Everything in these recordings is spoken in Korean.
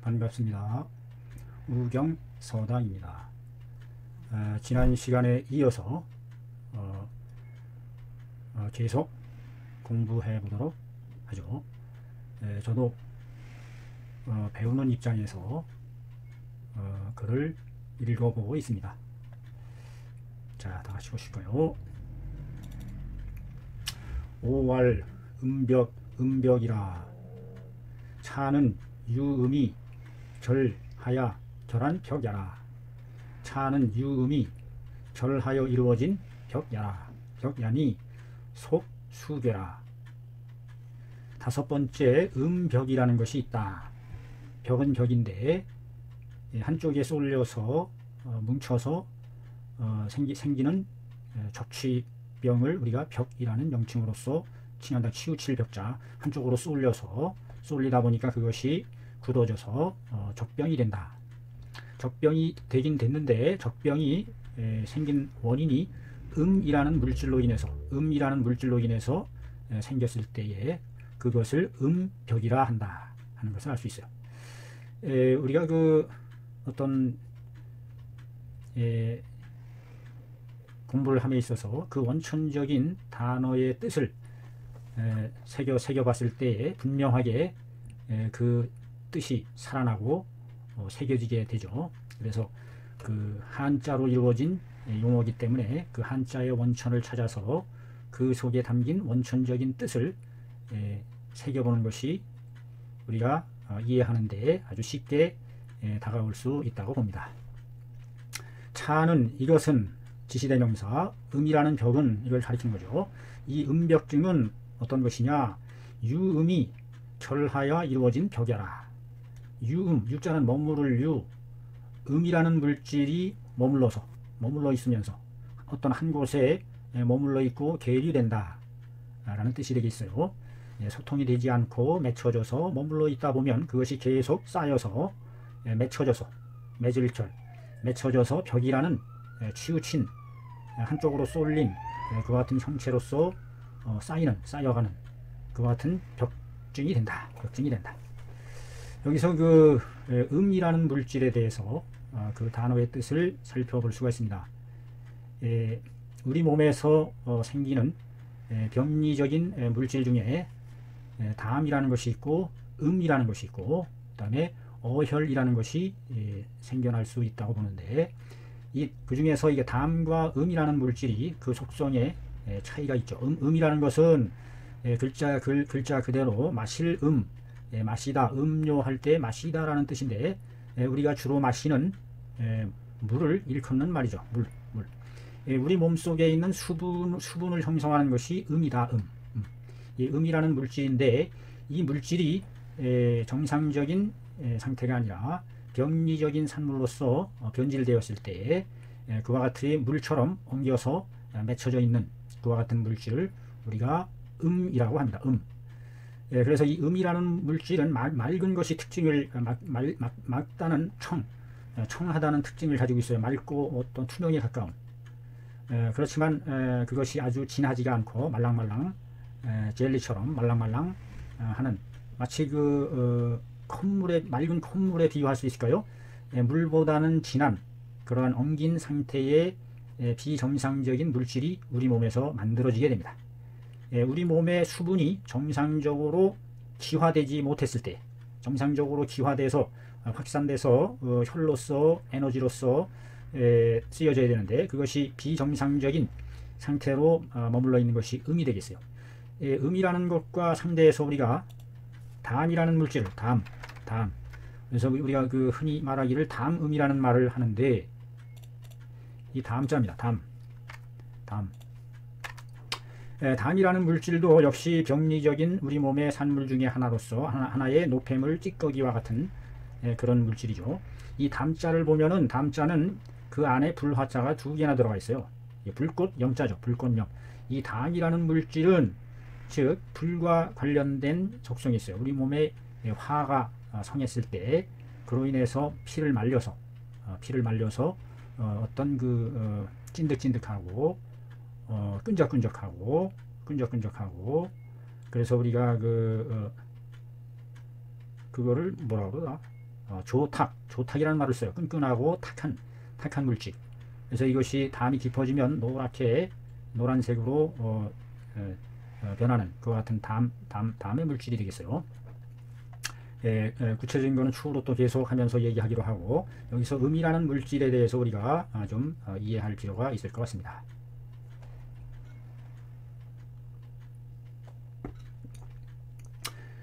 반갑습니다. 우경서당입니다. 지난 시간에 이어서 계속 공부해 보도록 하죠. 저도 배우는 입장에서 글을 읽어보고 있습니다. 자, 다 같이 보실까요? 오왈 음벽이라. 차는 유음이 결하야 결한 벽야라. 차는 유음이 결하여 이루어진 벽야라. 벽야니 속수괴라. 다섯 번째, 음벽이라는 것이 있다. 벽은 벽인데 한쪽에 쏠려서 뭉쳐서 생기는 적취병을 우리가 벽이라는 명칭으로서 칭한다. 치우칠 벽자, 한쪽으로 쏠리다 보니까 그것이 굳어져서 적병이 된다. 적병이 되긴 됐는데 적병이 생긴 원인이 음이라는 물질로 인해서 생겼을 때에 그것을 음벽이라 한다 하는 것을 알 수 있어요. 우리가 어떤 공부를 함에 있어서 그 원천적인 단어의 뜻을 새겨봤을 때에 분명하게 그 뜻이 살아나고 새겨지게 되죠. 그래서 그 한자로 이루어진 용어이기 때문에 그 한자의 원천을 찾아서 그 속에 담긴 원천적인 뜻을 새겨보는 것이 우리가 이해하는 데 아주 쉽게 다가올 수 있다고 봅니다. 차는, 이것은 지시대명사, 음이라는 벽은 이걸 가리키는 거죠. 이 음벽증은 어떤 것이냐? 유음이 결하여 이루어진 벽야라. 유자는 머무를 유, 음이라는 물질이 머물러 있으면서 어떤 한 곳에 머물러 있고 계류된다 라는 뜻이 되겠어요. 소통이 되지 않고 맺혀져서 머물러 있다 보면 그것이 계속 쌓여서 맺혀져서 벽이라는 치우친 한쪽으로 쏠린 그와 같은 형체로서 쌓여가는 그와 같은 벽증이 된다. 여기서 음이라는 물질에 대해서 그 단어의 뜻을 살펴볼 수가 있습니다. 우리 몸에서 생기는 병리적인 물질 중에 담이라는 것이 있고 음이라는 것이 있고 그 다음에 어혈이라는 것이 생겨날 수 있다고 보는데, 그 중에서 이게 담과 음이라는 물질이 그 속성에 차이가 있죠. 음이라는 것은 글자 그대로 마실 마시다, 음료할 때 마시다 라는 뜻인데, 우리가 주로 마시는 물을 일컫는 말이죠. 물. 우리 몸속에 있는 수분을 형성하는 것이 음이다. 이 음이라는 물질인데, 이 물질이 정상적인 상태가 아니라 병리적인 산물로서 변질되었을 때 그와 같이 물처럼 엉겨서 맺혀져 있는 그와 같은 물질을 우리가 음이라고 합니다. 그래서 이 음이라는 물질은 맑은 것이 특징을 맑다는 청하다는 특징을 가지고 있어요. 맑고 어떤 투명에 가까운. 그렇지만 그것이 아주 진하지가 않고 말랑말랑 젤리처럼 말랑말랑 하는, 마치 맑은 콧물에 비유할 수 있을까요? 물보다는 진한 그러한 엉긴 상태의 비정상적인 물질이 우리 몸에서 만들어지게 됩니다. 우리 몸의 수분이 정상적으로 기화되지 못했을 때, 정상적으로 기화돼서 확산돼서 혈로서 에너지로서 쓰여져야 되는데 그것이 비정상적인 상태로 머물러 있는 것이 음이 되겠어요. 음이라는 것과 상대해서 우리가 담이라는 물질을 담, 그래서 우리가 흔히 말하기를 담음이라는 말을 하는데, 이 담자입니다. 담이라는 물질도 역시 병리적인 우리 몸의 산물 중에 하나로서 하나의 노폐물 찌꺼기와 같은 그런 물질이죠. 이 담자를 보면은, 담자는 그 안에 불화자가 두 개나 들어가 있어요. 불꽃 염자죠. 불꽃염. 이 담이라는 물질은 즉 불과 관련된 속성이 있어요. 우리 몸에 화가 성했을 때 그로 인해서 피를 말려서 어떤 찐득찐득하고 끈적끈적하고 그래서 우리가 그거를 뭐라고 그러나 조탁이라는 말을 써요. 끈끈하고 탁한 물질. 그래서 이것이 담이 깊어지면 노랗게 노란색으로 변하는 그와 같은 담의 물질이 되겠어요. 구체적인 거는 추후로 또 계속 하면서 얘기하기로 하고, 여기서 음이라는 물질에 대해서 우리가 좀 이해할 필요가 있을 것 같습니다.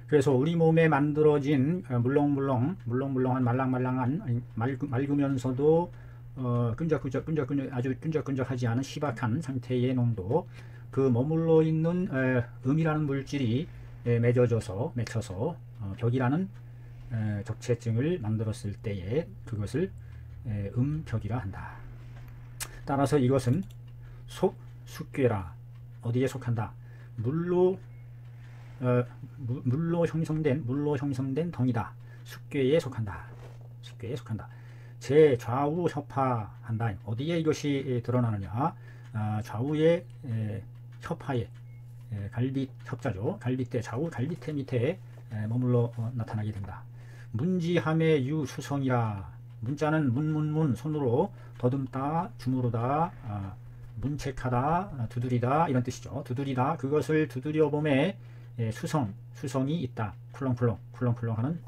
그래서 우리 몸에 만들어진 물렁물렁한 말랑말랑한 맑으면서도 아주 끈적끈적하지 않은 희박한 상태의 농도, 그 머물러 있는 음이라는 물질이 맺혀서 벽이라는 적체증을 만들었을 때에 그것을 음벽이라 한다. 따라서 이것은 숙괴라. 어디에 속한다? 물로 형성된 덩이다. 숙괴에 속한다. 제 좌우 협하한다. 어디에 이것이 드러나느냐? 좌우의 협하에, 갈빗 협자죠. 갈빗대, 좌우 갈빗대 밑에 머물러 나타나게 된다. 문지함의 유수성이라. 문자는 문문문, 손으로 더듬다, 주무르다, 문책하다, 두드리다, 이런 뜻이죠. 두드리다, 그것을 두드려봄에 수성이 있다. 쿨렁쿨렁 하는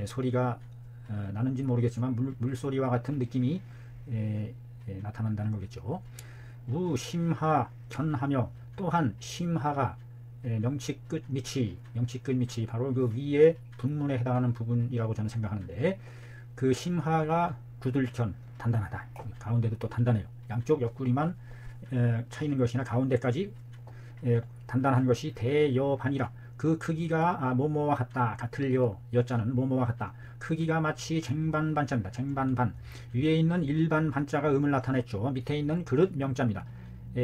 소리가 나는지는 모르겠지만 물소리와 같은 느낌이 나타난다는 거겠죠. 우심하 견하며, 또한 심하가 명치 끝 밑이 바로 그 위에 분문에 해당하는 부분이라고 저는 생각하는데, 그 심하가 구들견, 단단하다. 가운데도 또 단단해요. 양쪽 옆구리만 차 있는 것이나 가운데까지 단단한 것이 대여반이라. 그 크기가 뭐뭐와 같다. 같을요. 여자는 뭐뭐와 같다. 크기가 마치 쟁반반자입니다. 쟁반반. 위에 있는 일반 반자가 음을 나타냈죠. 밑에 있는 그릇 명자입니다.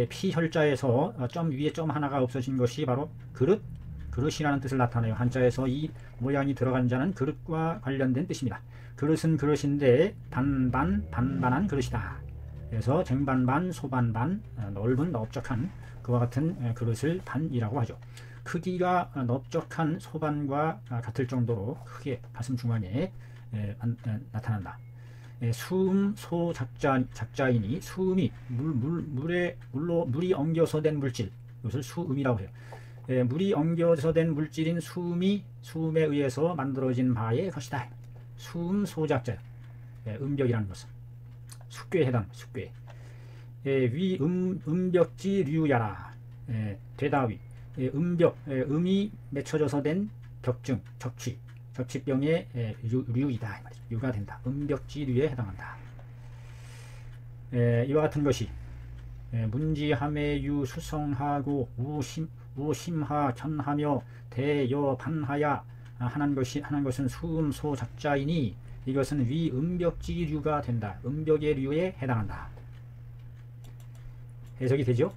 피혈자에서 점 위에 점 하나가 없어진 것이 바로 그릇이라는 뜻을 나타내요. 한자에서 이 모양이 들어간 자는 그릇과 관련된 뜻입니다. 그릇은 그릇인데 반반한 그릇이다. 그래서 쟁반반, 소반반, 넓은 넓적한 그와 같은 그릇을 반이라고 하죠. 크기가 넓적한 소반과 같을 정도로 크게 가슴 중앙에 나타난다. 수음 소작자이니, 수음이 물이 엉겨서 된 물질, 이것을 수음이라고 해요. 물이 엉겨서 된 물질인 수음에 의해서 만들어진 바의 것이다. 수음 소작자, 음벽이라는 것은 숙괴에 해당. 숙괴. 위 음벽지 류야라. 되다위. 음이 맺혀져서 된 벽증, 적치병의 류이다. 유가 된다. 음벽지류에 해당한다. 이와 같은 것이 문지함의 유 수성하고 우심하 견하며 대여반하야 하는 것은 수음소 작자이니, 이것은 위 음벽지류가 된다. 음벽의 류에 해당한다. 해석이 되죠?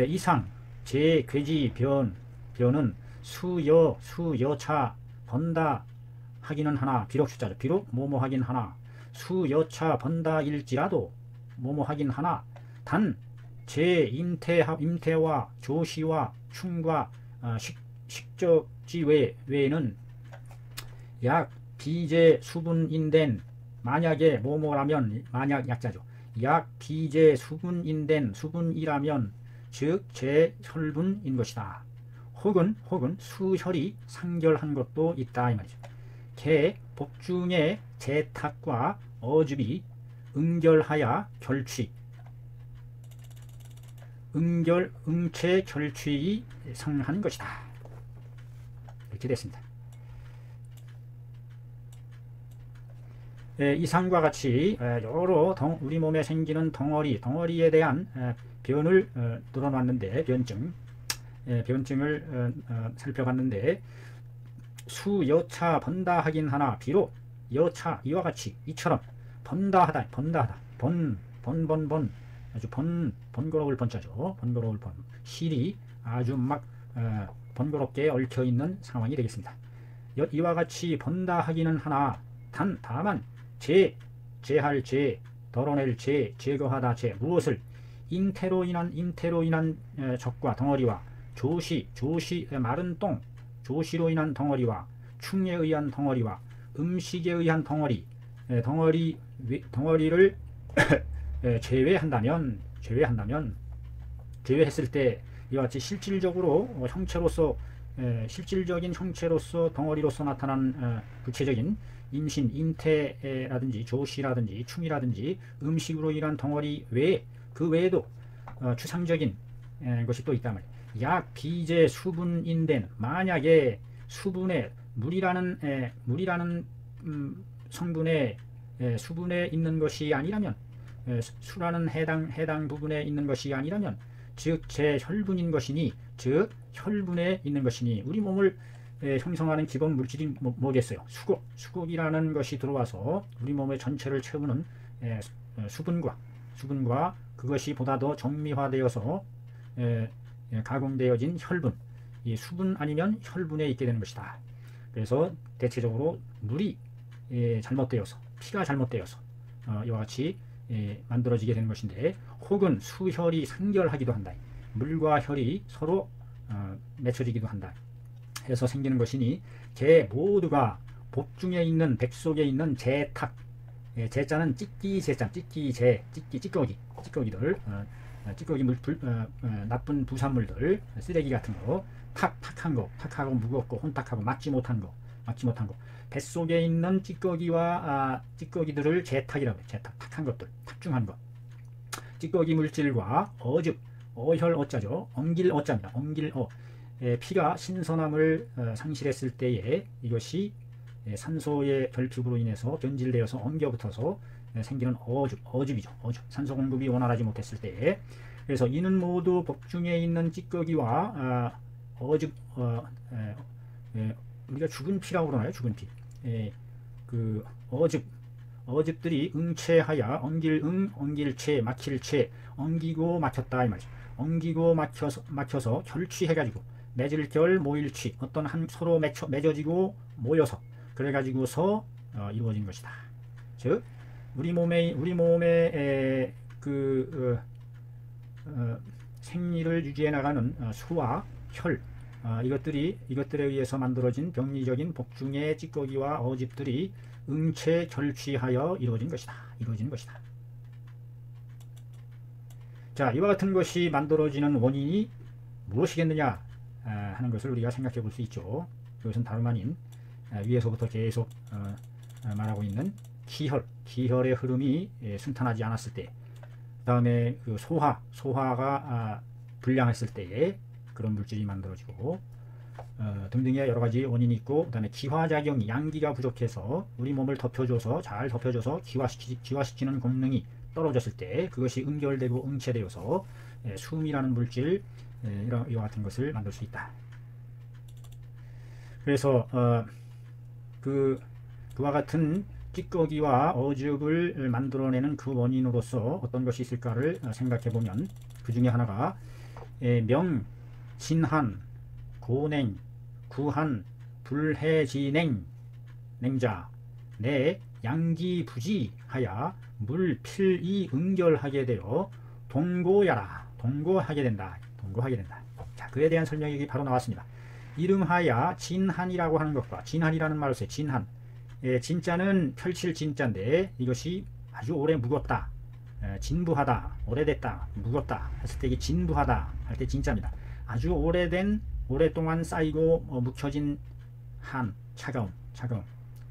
이상 제 괴지 변은 수여차 번다 하기는 하나, 비록 숫자죠. 비록 뭐뭐 하긴 하나, 수여차 번다 일지라도 뭐뭐 하긴 하나, 단 제 임태와 조시와 충과 식적지 외에는 약 비제 수분인된, 만약에 뭐뭐라면, 만약 약자죠. 약 비제 수분인된, 수분이라면 즉 제 혈분인 것이다. 혹은 수혈이 상결한 것도 있다, 이 말이죠. 개 복중의 재탁과 어줍이 응결하여 응체 결취이 상한 것이다. 이렇게 됐습니다. 이상과 같이 여러 우리 몸에 생기는 덩어리에 대한 변을 늘어놨는데, 변증을 살펴봤는데, 수여차 번다 하긴 하나, 비록 여차, 이와 같이, 이처럼 번다하다, 아주 번거로울 번자죠. 번거로울 번. 실이 아주 막 번거롭게 얽혀있는 상황이 되겠습니다. 이와 같이 번다 하기는 하나, 다만 제할 제, 덜어낼 제, 제거하다 제, 무엇을? 인태로 인한 적과 덩어리와 조시 마른 똥, 조시로 인한 덩어리와 충에 의한 덩어리와 음식에 의한 덩어리를 제외했을 때 이와 같이 실질적인 형체로서 덩어리로서 나타난 구체적인 임신, 잉태라든지 조시라든지 충이라든지 음식으로 인한 덩어리 외에 그 외에도 추상적인 것이 또 있단 말이에요. 약, 비제, 수분인된 만약에 물이라는 성분의 수분에 있는 것이 아니라면, 수라는 해당 부분에 있는 것이 아니라면, 즉 제 혈분인 것이니, 즉 혈분에 있는 것이니, 우리 몸을 형성하는 기본 물질이 뭐겠어요? 수국이라는 것이 들어와서 우리 몸의 전체를 채우는 수분과 그것이 보다 더 정미화되어서 가공되어진 혈분, 이 수분 아니면 혈분에 있게 되는 것이다. 그래서 대체적으로 물이 잘못되어서, 피가 잘못되어서 이와 같이 만들어지게 되는 것인데, 혹은 수혈이 상결하기도 한다. 물과 혈이 서로 맺혀지기도 한다 해서 생기는 것이니, 개 모두가 복중에 있는, 백 속에 있는 제탁, 제자는 찌꺼기들, 나쁜 부산물들, 쓰레기 같은 거, 탁하고 무겁고 혼탁하고 막지 못한 거, 뱃속에 있는 찌꺼기들을 제탁이라고 해요. 탁한 것들, 탁중한 것. 찌꺼기 물질과 어혈 어자죠. 엉길 어자입니다. 피가 신선함을 상실했을 때에 이것이 산소의 결핍으로 인해서 변질되어서 엉겨붙어서 생기는 어줍이죠. 산소 공급이 원활하지 못했을 때에. 그래서 이는 모두 복중에 있는 찌꺼기와 우리가 죽은 피라고 그러나요? 죽은 피. 그 어즙들이 응체하여 엉길체, 막힐체, 엉기고 막혔다 이 말이죠. 엉기고 막혀서 결취해가지고 맺을 결 모일취, 어떤 한 서로 맺어지고 모여서 그래가지고서 이루어진 것이다. 즉 우리 몸의 생리를 유지해 나가는 수와 혈, 이것들에 의해서 만들어진 병리적인 복중의 찌꺼기와 어집들이 응체 결취하여 이루어지는 것이다. 자, 이와 같은 것이 만들어지는 원인이 무엇이겠느냐 하는 것을 우리가 생각해 볼 수 있죠. 이것은 다름 아닌 위에서부터 계속 말하고 있는 기혈의 흐름이 순탄하지 않았을 때, 그 다음에 그 소화가 불량했을 때에 그런 물질이 만들어지고 등등의 여러 가지 원인이 있고, 그 다음에 기화작용이, 양기가 부족해서 우리 몸을 잘 덮여줘서 기화시키는功능이 떨어졌을 때 그것이 응결되고 응체되어서 수음이라는 물질, 이와 같은 것을 만들 수 있다. 그래서 그와 같은 찌꺼기와 어즙을 만들어내는 그 원인으로서 어떤 것이 있을까를 생각해 보면, 그 중에 하나가 명, 진한, 고냉, 구한, 불해진냉, 냉자, 내 양기부지하여 물, 필이 응결하게 되어 동고하게 된다. 자, 그에 대한 설명이 바로 나왔습니다. 이름하여 진한이라고 하는 것과, 진한이라는 말을 써요. 진한. 진자는 펼칠 진자인데, 이것이 아주 오래 묵었다, 진부하다, 오래됐다, 묵었다 했을 때 이게 진부하다 할 때 진자입니다. 아주 오랫동안 쌓이고 묵혀진 한, 차가움.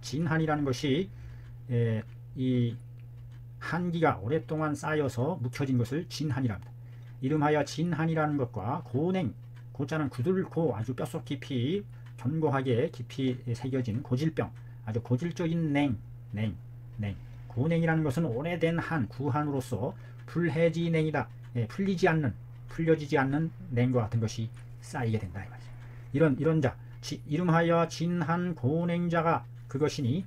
진한이라는 것이 이 한기가 오랫동안 쌓여서 묵혀진 것을 진한이라 합니다. 이름하여 진한이라는 것과 고냉, 고자는 굳을고 아주 뼛속 깊이 견고하게 깊이 새겨진 고질병, 아주 고질적인 냉. 고냉이라는 것은 오래된 한, 구한으로서 불해지냉이다. 풀려지지 않는 냉과 같은 것이 쌓이게 된다. 이런 자, 이름하여 진한 고냉자가 그것이니,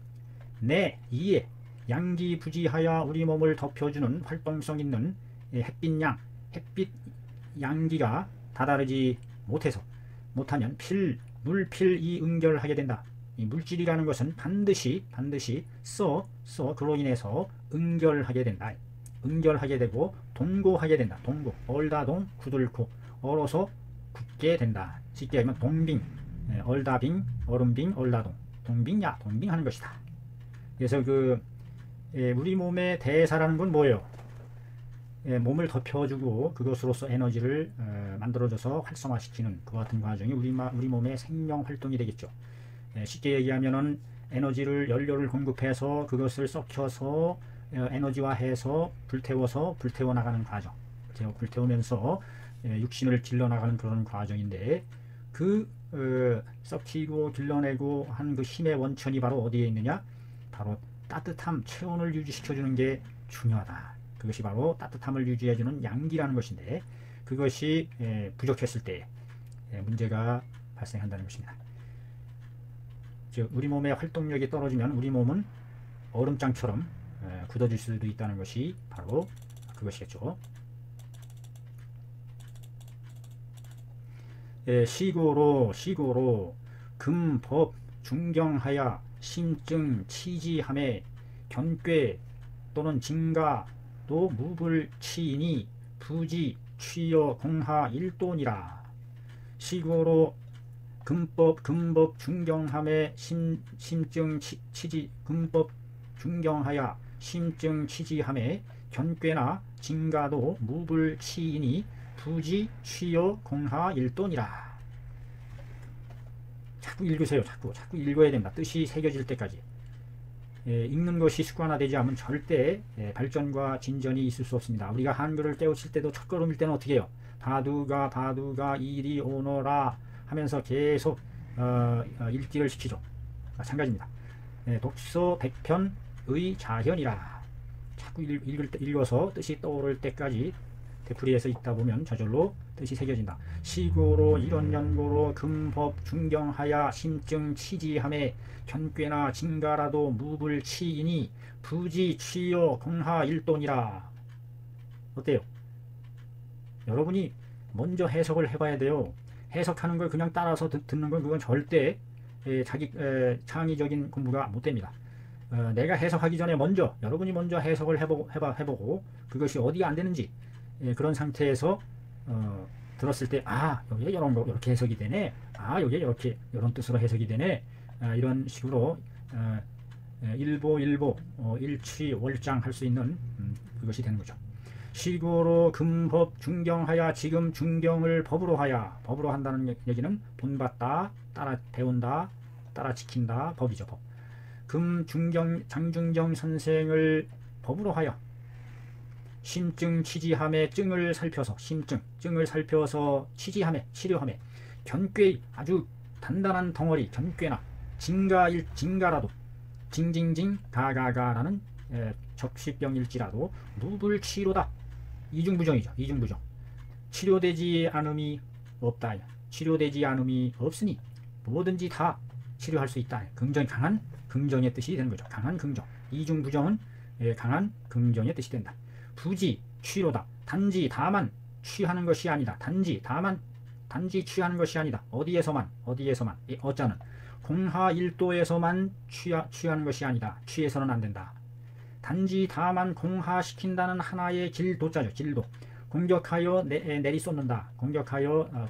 내 이에 양기부지하여 우리 몸을 덮여주는 활동성 있는 햇빛 양기가 다다르지 못하면 물필이 응결하게 된다. 이 물질이라는 것은 반드시 그로 인해서 응결하게 된다. 응결하게 되고 동고하게 된다. 얼다동 굳을고 얼어서 굳게 된다. 쉽게 하면 동빙, 얼다빙, 얼음빙, 얼다동, 동빙야, 동빙하는 것이다. 그래서 우리 몸의 대사라는 건 뭐예요? 몸을 덮여주고 그것으로서 에너지를 만들어줘서 활성화시키는 그와 같은 과정이 우리 몸의 생명 활동이 되겠죠. 쉽게 얘기하면은 에너지를 연료를 공급해서 그것을 썩혀서 에너지화해서 불태워 나가는 과정. 불태우면서 육신을 길러 나가는 그런 과정인데 썩히고 길러내고 한 그 힘의 원천이 바로 어디에 있느냐? 바로 따뜻함, 체온을 유지시켜주는 게 중요하다. 그것이 바로 따뜻함을 유지해주는 양기라는 것인데 그것이 부족했을 때 문제가 발생한다는 것입니다. 즉 우리 몸의 활동력이 떨어지면 우리 몸은 얼음장처럼 굳어질 수도 있다는 것이 바로 그것이겠죠. 시고로 금법 중경하야 심증 치지함에 견괴 또는 징가도 무불치이니 부지 취여 공하 일돈이라. 시고로 금법 중경함에 심증 치지 금법 중경하야 심증 치지함에 견괴나 징가도 무불치이니 부지 취여 공하 일돈이라. 자꾸 읽으세요. 자꾸 읽어야 된다. 뜻이 새겨질 때까지. 읽는 것이 습관화되지 않으면 절대 발전과 진전이 있을 수 없습니다. 우리가 한글을 깨우칠 때도 첫걸음일 때는 어떻게 해요? 바두가 이리 오너라 하면서 계속 읽기를 시키죠. 마찬가지입니다. 독서 백편의 자현이라. 자꾸 읽어서 뜻이 떠오를 때까지 되풀이해서 읽다 보면 저절로 뜻이 새겨진다. 시고로 이런연고로 금법 중경하야 심증 치지함에 견괴나 징가라도 무불치이니 부지 취여 공하 일돈이라. 어때요? 여러분이 먼저 해석을 해봐야 돼요. 해석하는 걸 그냥 따라서 듣는 건 그건 절대 자기 창의적인 공부가 못됩니다. 내가 해석하기 전에 여러분이 먼저 해석을 해보고 그것이 어디가 안 되는지 그런 상태에서 들었을 때 여기에 이렇게 해석이 되네. 여기에 이런 뜻으로 해석이 되네. 이런 식으로 일보 일취월장 할 수 있는 그것이 되는 거죠. 시고로 금법 중경하야. 지금 중경을 법으로 하야. 법으로 한다는 얘기는 본받다, 따라 배운다, 따라 지킨다, 법이죠. 법. 장중경 선생을 법으로 하여 심증 치지함에 증을 살펴서 증을 살펴서 치지함에 치료함에 견괴 아주 단단한 덩어리 견괴나 징가라도 징징징 가가가라는 적시병일지라도 무불치로다. 이중부정이죠. 이중부정. 치료되지 않음이 없다. 치료되지 않음이 없으니 뭐든지 다 치료할 수 있다. 강한 긍정의 뜻이 되는 거죠. 강한 긍정. 이중부정은 강한 긍정의 뜻이 된다. 부지 취로다. 단지 다만 취하는 것이 아니다. 단지 취하는 것이 아니다. 어디에서만 어자는 공하 일도에서만 취하는 것이 아니다. 취해서는 안 된다. 단지 다만 공하시킨다는 하나의 길도자죠. 길도. 공격하여 내리쏟는다. 공격하여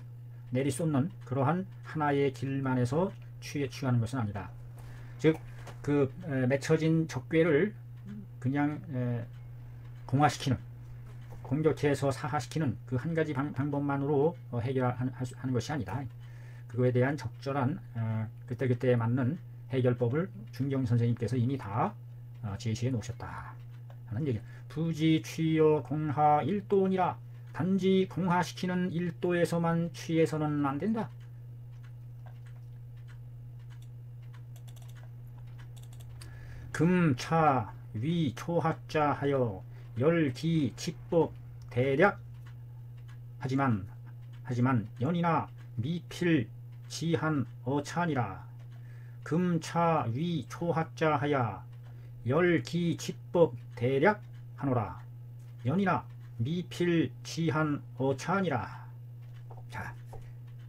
내리쏟는 그러한 하나의 길만에서 취하는 것은 아니다. 즉 맺혀진 적괴를 그냥 공화시키는, 공격해서 사하시키는 그 한 가지 방법만으로 해결하는 것이 아니다. 그거에 대한 적절한 그때그때에 맞는 해결법을 중경 선생님께서 이미 다 제시해 놓으셨다 하는 얘기. 부지 취여 공하 일도니라. 단지 공하시키는 일도에서만 취해서는 안 된다. 금, 차, 위, 초학자 하여 열기, 치법, 대략 하지만 연이나 미필, 지한, 어찬이라. 금, 차, 위, 초학자 하야 열기, 치법, 대략 하노라. 연이나 미필, 지한, 어찬이라. 자,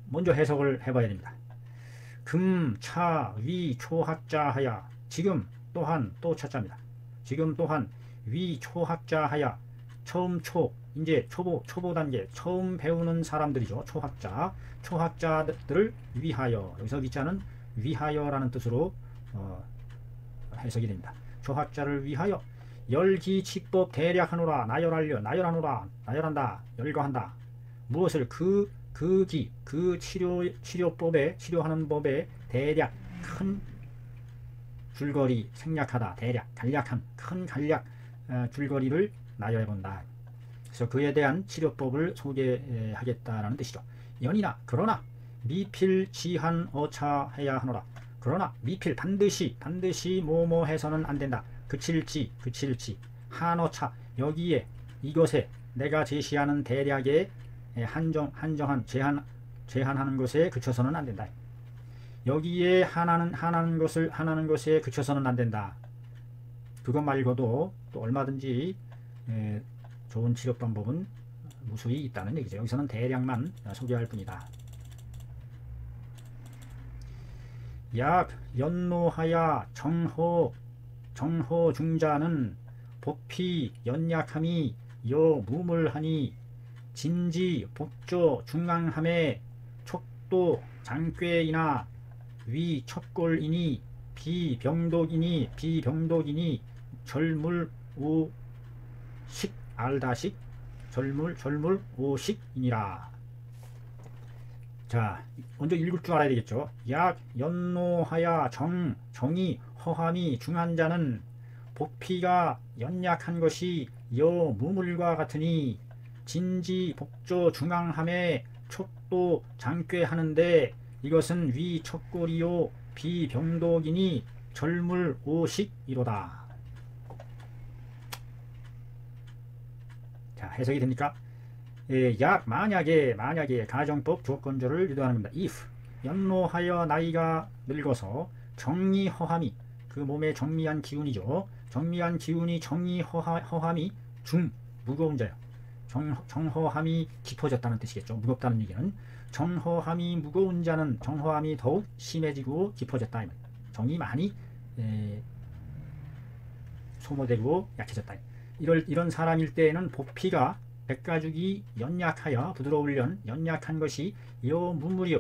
먼저 해석을 해봐야 됩니다. 금, 차, 위, 초학자 하야. 지금 또한 또 차자입니다. 지금 또한 위 초학자 하야. 처음 초 이제 초보 단계 처음 배우는 사람들이죠. 초학자들을 위하여, 여기서 위자는 위하여라는 뜻으로 해석이 됩니다. 초학자를 위하여 열기치법 대략하노라. 나열하노라. 나열한다. 열거한다. 무엇을 그 치료법에, 치료하는 법에 대략 큰 줄거리, 생략하다, 대략 간략한 큰 간략 줄거리를 나열해본다. 그래서 그에 대한 치료법을 소개하겠다라는 뜻이죠. 연이나 그러나 미필 지한 어차해야 하노라. 그러나 미필 반드시 뭐뭐 해서는 안 된다. 그칠지 한어차 여기에 이것에 내가 제시하는 대략의 한정한 제한하는 것에 그쳐서는 안 된다. 여기에 하나는 것에 그쳐서는 안 된다. 그것 말고도 또 얼마든지 좋은 치료 방법은 무수히 있다는 얘기죠. 여기서는 대략만 소개할 뿐이다. 약 연노하야 정호 중자는 복피 연약함이 여 무물하니 진지 복조 중앙함에 촉도 장꾀이나 위 척골이니 비병독이니 절물 우식 알다식 절물 오식이니라. 자, 먼저 읽을 줄 알아야 되겠죠. 약 연노하야 정이 허함이 중한 자는 복피가 연약한 것이 여 무물과 같으니 진지 복조 중앙함에 촉도 장꾀하는데 이것은 위 척골이요 비병독이니 절물 오식이로다. 자, 해석이 됩니까? 약 만약에 가정법 조건절을 유도하는 겁니다. if 연노하여 나이가 늙어서 정리 허함이, 그 몸에 정리한 기운이죠. 정리한 기운이 정리 허함이 무거운 자요. 정허함이 깊어졌다는 뜻이겠죠. 무겁다는 얘기는 정허함이 무거운 자는 정허함이 더욱 심해지고 깊어졌다. 정이 많이 소모되고 약해졌다. 이런 사람일 때에는 복피가 백가죽이 연약하여 부드러울련 연약한 것이 여 무물이요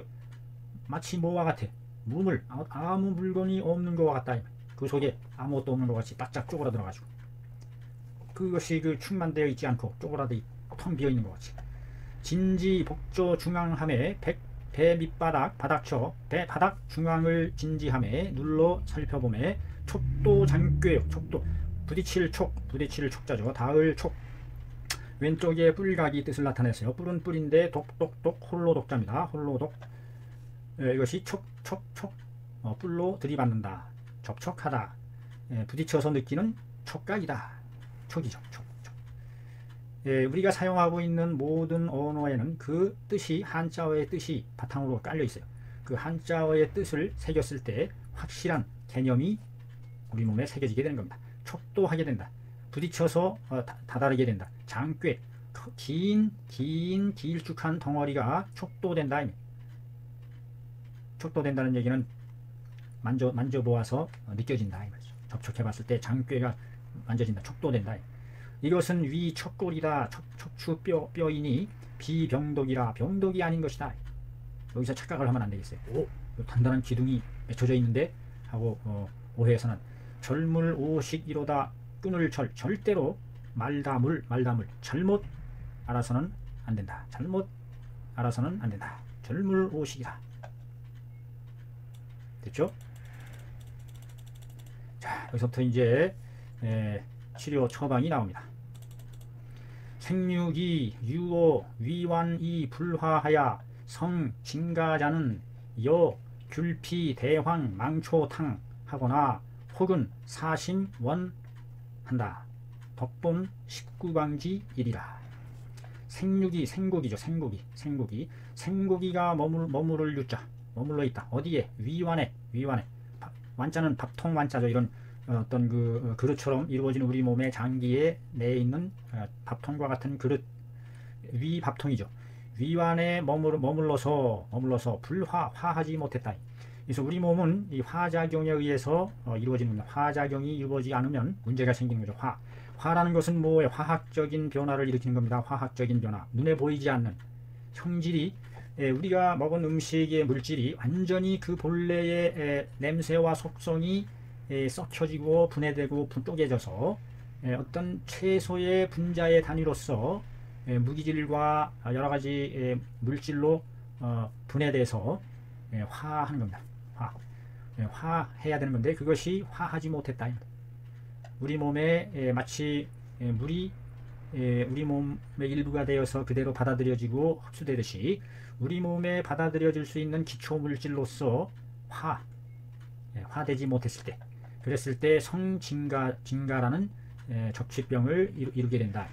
마치 뭐와 같아. 무물, 아무 물건이 없는 것과 같다. 그 속에 아무것도 없는 것 같이 바짝 쪼그라들어가지고 그것이 충만되어 있지 않고 쪼그라들 텅 비어 있는 것 같이. 진지 복조 중앙함에 배 밑바닥 바닥 중앙을 진지함에 눌러 살펴보매 촉도 장꾀요. 촉도 부딪힐 촉자죠. 닿을 촉. 왼쪽에 뿔각이 뜻을 나타냈어요. 뿔은 뿔인데 독 홀로 독자입니다. 홀로 독. 이것이 촉 뿔로 들이받는다. 접촉하다. 부딪혀서 느끼는 촉각이다. 촉이죠. 촉. 우리가 사용하고 있는 모든 언어에는 그 뜻이, 한자어의 뜻이 바탕으로 깔려 있어요. 그 한자어의 뜻을 새겼을 때 확실한 개념이 우리 몸에 새겨지게 되는 겁니다. 촉도하게 된다. 부딪혀서 다다르게 된다. 장꾀, 길쭉한 덩어리가 촉도된다. 촉도된다는 얘기는 만져보아서 느껴진다. 접촉해봤을 때 장꾀가 만져진다. 촉도된다. 이것은 위 척골이다. 척추뼈이니 비병독이라. 병독이 아닌 것이다. 여기서 착각을 하면 안 되겠어요. 단단한 기둥이 맺혀져 있는데 하고 오해해서는 절물 오식이로다. 끊을 절대로 말다물 잘못 알아서는 안 된다. 절물 오식이다. 됐죠? 자, 여기서부터 이제 치료 처방이 나옵니다. 생육이 유오 위완이 불화하야 성 진가자는 여 귤피 대황 망초탕 하거나 혹은 사심원 한다. 덕본 19광지 1이라. 생육이 생고기죠. 생고기가 머무를 유자 머물러 있다. 어디에? 위완에. 완자는 밥통 완자죠. 이런 어떤 그릇처럼 이루어진 우리 몸의 장기에 내에 있는 밥통과 같은 그릇, 위 밥통이죠. 위완에 머물러서 화하지 못했다. 그래서 우리 몸은 이 화작용에 의해서 이루어지는 겁니다. 화작용이 이루어지지 않으면 문제가 생기는 거죠. 화라는 것은 뭐예요? 화학적인 변화를 일으키는 겁니다. 화학적인 변화. 눈에 보이지 않는 형질이 우리가 먹은 음식의 물질이 완전히 그 본래의 냄새와 속성이 썩혀지고 분해되고 쪼개져서 어떤 최소의 분자의 단위로서 무기질과 여러가지 물질로 분해돼서 화하는 겁니다. 화해야 되는 건데 그것이 화하지 못했다. 우리 몸에 마치 물이 우리 몸의 일부가 되어서 그대로 받아들여지고 흡수되듯이 우리 몸에 받아들여질 수 있는 기초 물질로서 화되지 못했을 때, 그랬을 때 성징가라는 적취병을 이루게 된다.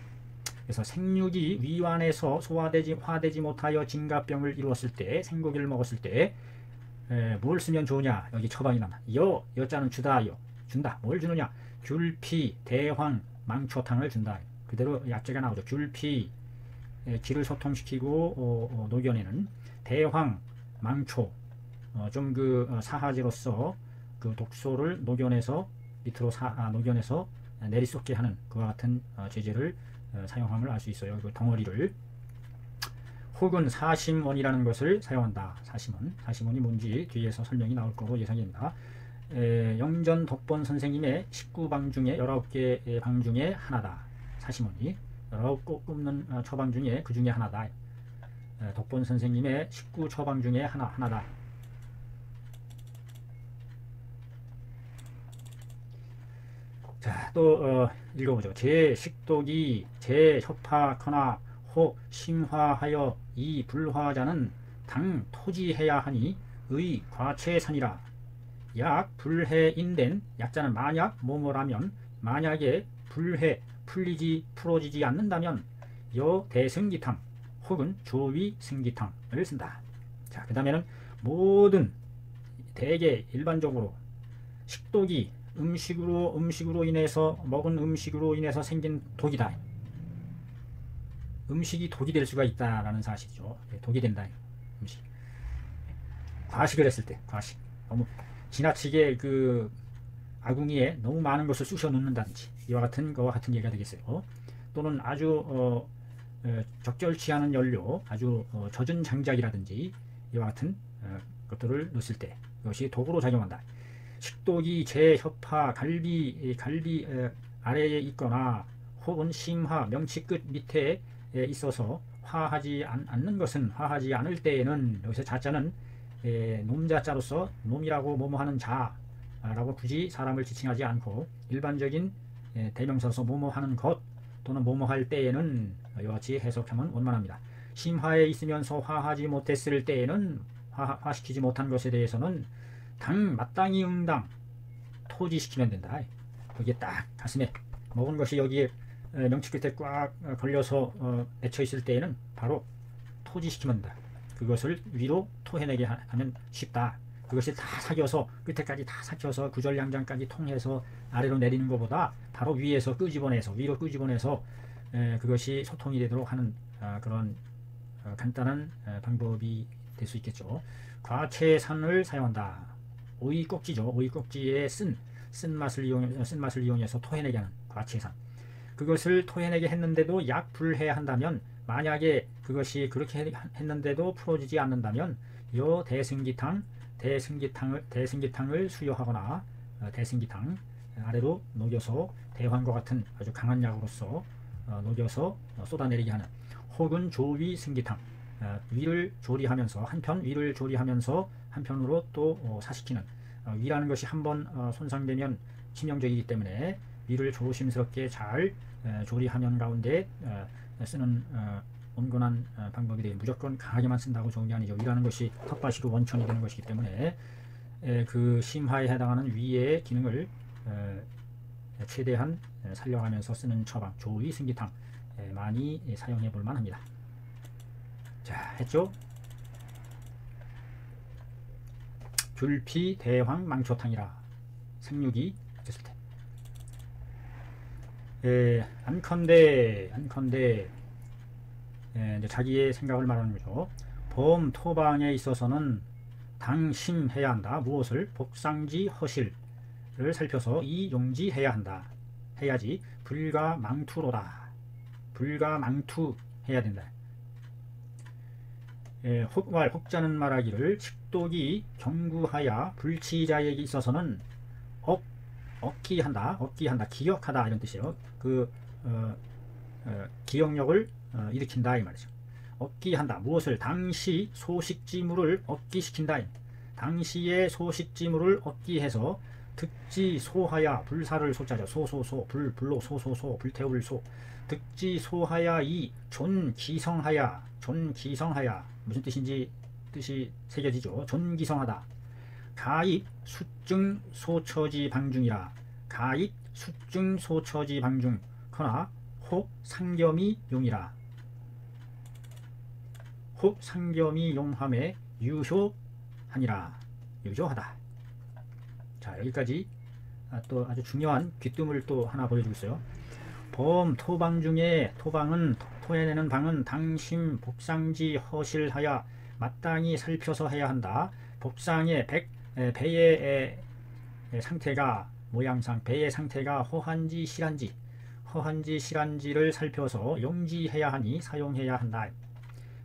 그래서 생육이 위안에서 화되지 못하여 진가병을 이루었을 때, 생고기를 먹었을 때 뭘 쓰면 좋으냐? 여기 처방이 나와. 여자는 준다. 뭘 주느냐? 귤피, 대황, 망초탕을 준다. 그대로 약재가 나오죠. 귤피, 기를 소통시키고 녹여내는 대황, 망초, 좀 그 사하제로서 그 독소를 녹여내서 밑으로 녹여내서 내리쏟게 하는 그와 같은 제재를 사용함을 알 수 있어요. 그 덩어리를. 혹은 사심원이라는 것을 사용한다. 사심원이 뭔지 뒤에서 설명이 나올 거로 예상이 됩니다. 영전 덕본 선생님의 19방 중에 19개 방 중에 하나다. 사심원이 19 꼽는 처방 중에 그 중에 하나다. 덕본 선생님의 19처방 중에 하나다. 자, 또 읽어보죠. 제식독이 제협하거나 혹 심화하여 이 불화자는 당 토지해야 하니 의 과체산이라. 약 불해인된 약자는 만약 뭐뭐라면 만약에 풀어지지 않는다면 여 대승기탕 혹은 조위 승기탕을 쓴다. 자, 그 다음에는 모든 대개 일반적으로 식독이 음식으로 인해서 먹은 음식으로 인해서 생긴 독이다. 음식이 독이 될 수가 있다라는 사실이죠. 독이 된다. 음식. 과식을 했을 때, 너무 지나치게 그 아궁이에 너무 많은 것을 쑤셔 넣는다든지 이와 같은 거와 같은 얘기가 되겠어요. 또는 아주 적절치 않은 연료, 아주 젖은 장작이라든지 이와 같은 것들을 넣었을 때 이것이 독으로 작용한다. 식독이 제협화 갈비 아래에 있거나 혹은 심화 명치 끝 밑에 있어서 화하지 않는 것은 화하지 않을 때에는 여기서 자자는 놈자자로서 놈이라고 뭐뭐하는 자라고 굳이 사람을 지칭하지 않고 일반적인 대명사로서 뭐뭐하는 것 또는 뭐뭐할 때에는 이와 같이 해석하면 원만합니다. 심화에 있으면서 화하지 못했을 때에는 화시키지 못한 것에 대해서는 마땅히 응당 토지시키면 된다. 여기에 딱 가슴에 먹은 것이 여기에 명치 끝에 꽉 걸려서 맺혀 있을 때에는 바로 토지시키면 된다. 그것을 위로 토해내게 하면 쉽다. 그것이 다 삭여서 끝에까지 다 삭혀서 구절양장까지 통해서 아래로 내리는 것보다 바로 위에서 위로 끄집어내서 그것이 소통이 되도록 하는 그런 간단한 방법이 될 수 있겠죠. 과체산을 사용한다. 오이 꼭지죠. 오이 꼭지에 쓴맛을 이용해서 토해내게 하는 과체산. 그것을 토해내게 했는데도 약 불해야 한다면, 만약에 그것이 그렇게 했는데도 풀어지지 않는다면 요 대승기탕을 수요하거나 대승기탕 아래로 녹여서 대환과 같은 아주 강한 약으로서 녹여서 쏟아내리게 하는, 혹은 조위 승기탕, 위를 조리하면서 위를 조리하면서 한편으로 또 사시키는, 위라는 것이 한번 손상되면 치명적이기 때문에 위를 조심스럽게 잘 조리하면 가운데 쓰는 온건한 방법이 되고, 무조건 강하게만 쓴다고 좋은 게 아니죠. 위라는 것이 텃밭이고 원천이 되는 것이기 때문에 그 심화에 해당하는 위의 기능을 최대한 살려가면서 쓰는 처방, 조위 승기탕 많이 사용해 볼 만합니다. 자, 했죠? 귤피 대황 망초탕이라. 생육이 됐을 때 안컨대 이제 자기의 생각을 말하는 거죠. 범 토방에 있어서는 당심해야 한다. 무엇을? 복상지 허실을 살펴서 이용지해야 한다. 해야지 불가망투로다. 불가망투 해야 된다. 혹자는 말하기를 식독이 경구하야 불치자에게 있어서는 억기한다, 기억하다 이런 뜻이에요. 기억력을 일으킨다 이 말이죠. 억기한다. 무엇을? 당시 소식지물을 억기시킨다. 당시의 소식지물을 억기해서 득지 소하야 불사를 소자죠. 소소소 불로 소소소 불태울 소. 득지 소하야 이 존기성하야 무슨 뜻인지 뜻이 새겨지죠. 존기성하다. 가입 수증 소처지 방중이라. 가입 수증 소처지 방중 허나 혹 상겸이 용이라. 혹 상겸이 용함에 유효하니라. 유효하다. 자, 여기까지 또 아주 중요한 귀뜸을 또 하나 보여주고 있어요. 토방 중에 토방은 토해내는 방은 당심 복상지 허실하여 마땅히 살펴서 해야 한다. 복상의 배의 상태가 모양상 배의 상태가 허한지 실한지를 살펴서 용지해야 하니 사용해야 한다.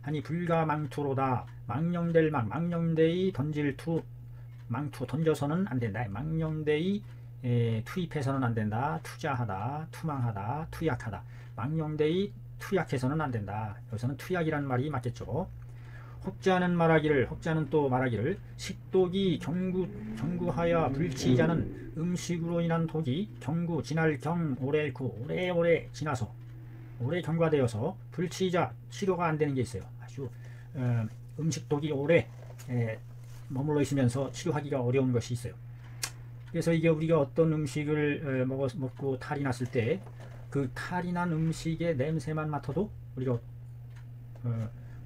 하니 불가망투로다. 망령되이 던질 망투 던져서는 안 된다. 망령되이 투입해서는 안 된다. 투자하다, 투망하다, 투약하다. 망령되이 투약해서는 안 된다. 여기서는 투약이란 말이 맞겠죠. 혹자는 또 말하기를 식독이 경구하여 불치자는 음식으로 인한 독이 지날 경 오래 지나서 오래 경과되어서 불치자 치료가 안 되는 게 있어요. 아주 음식독이 오래 머물러 있으면서 치료하기가 어려운 것이 있어요. 그래서 이게 우리가 어떤 음식을 먹고 탈이 났을 때 그 탈이 난 음식의 냄새만 맡아도 우리가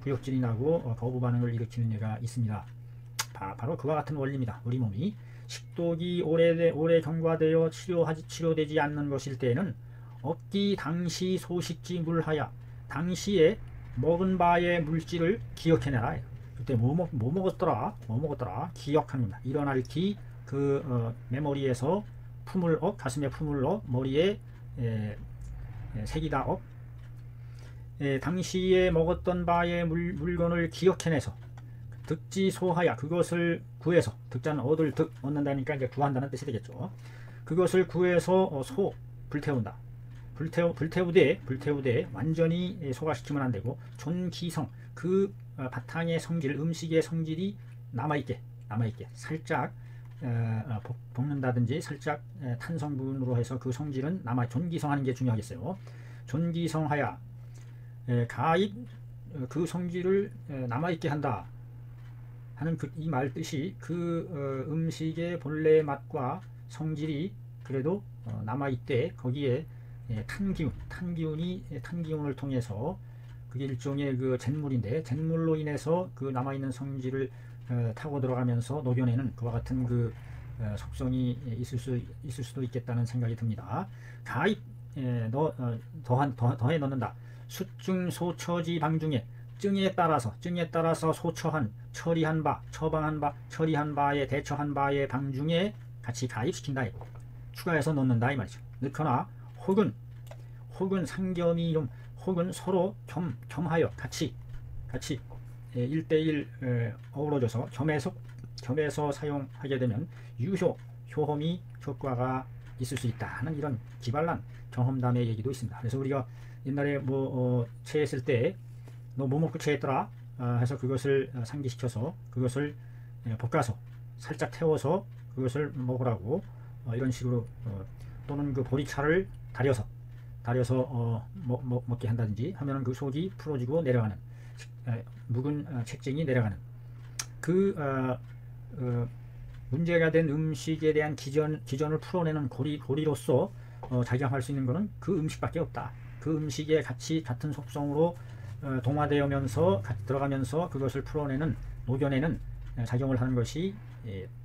구역질이 나고 거부 반응을 일으키는 예가 있습니다. 바로 그와 같은 원리입니다. 우리 몸이 식독이 오래 경과되어 치료되지 않는 것일 때에는 억기 당시 소식지 물하야 당시에 먹은 바의 물질을 기억해내라. 그때 뭐 먹었더라 기억하는 겁니다. 일어날 기 메모리에서 품을 가슴에 품을 머리에 색이다 당시에 먹었던 바의 물건을 기억해내서 득지 소하야 그것을 구해서 득자는 얻는다니까 이제 구한다는 뜻이 되겠죠. 그것을 구해서 불태운다. 불태우되 완전히 소화시키면 안 되고 존기성 바탕의 성질 음식의 성질이 남아있게 살짝 볶는다든지 살짝 탄 성분으로 해서 그 성질은 존기성하는 게 중요하겠어요. 존기성하야 가입 그 성질을 남아있게 한다 하는 이 말 뜻이 음식의 본래의 맛과 성질이 그래도 남아있대 거기에 탄기운을 통해서 그게 일종의 잿물인데 잿물로 인해서 남아있는 성질을 타고 들어가면서 녹여내는 그와 같은 속성이 있을 수도 있겠다는 생각이 듭니다. 가입 더해 넣는다. 수증 소처지 방중에 증에 따라서 소처한 처리한 바 처방한 바 처리한 바에 대처한 바의 방중에 같이 가입시킨다. 추가해서 넣는다 이 말이죠. 넣거나 혹은 상겸이 혹은 서로 겸하여 같이 1대1 어우러져서 겸해서 사용하게 되면 효험이 효과가 있을 수 있다 하는 이런 기발난 경험담의 얘기도 있습니다. 그래서 우리가 옛날에 체했을 때 너 뭐 먹고 체했더라 해서 그것을 상기시켜서 그것을 볶아서 살짝 태워서 그것을 먹으라고 이런 식으로 또는 보리차를 달여서 먹게 한다든지 하면은 그 속이 풀어지고 내려가는 묵은 책증이 내려가는 문제가 된 음식에 대한 기전을 풀어내는 고리로서 작용할 수 있는 것은 그 음식밖에 없다. 그 음식에 같은 속성으로 동화되면서 들어가면서 그것을 풀어내는 녹여내는 작용을 하는 것이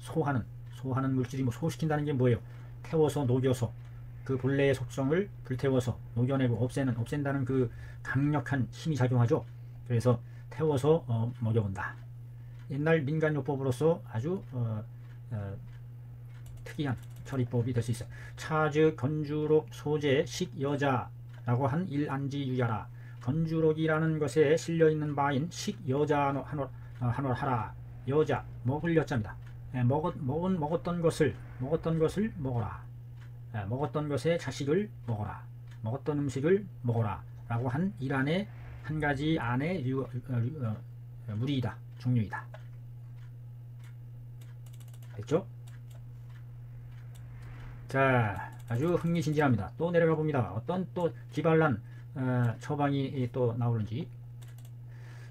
소하는 물질이 소시킨다는 게 뭐예요? 태워서 녹여서 그 본래의 속성을 불태워서 녹여내고 없앤다는 강력한 힘이 작용하죠. 그래서 태워서 먹여본다. 옛날 민간요법으로서 아주 특이한 처리법이 될 수 있어요. 차즉 건주록 소재 식여자라고 한 일안지유야라. 건주록이라는 것에 실려있는 바인 식여자 한월하라. 여자 먹을 여자입니다. 먹었던 것을 먹어라. 먹었던 것의 자식을 먹어라. 먹었던 음식을 먹어라 라고 한 일안의 한 가지 안의 무리이다. 종류이다. 됐죠? 자, 아주 흥미진진합니다. 또 내려가 봅니다. 어떤 또 기발난 처방이 또 나오는지.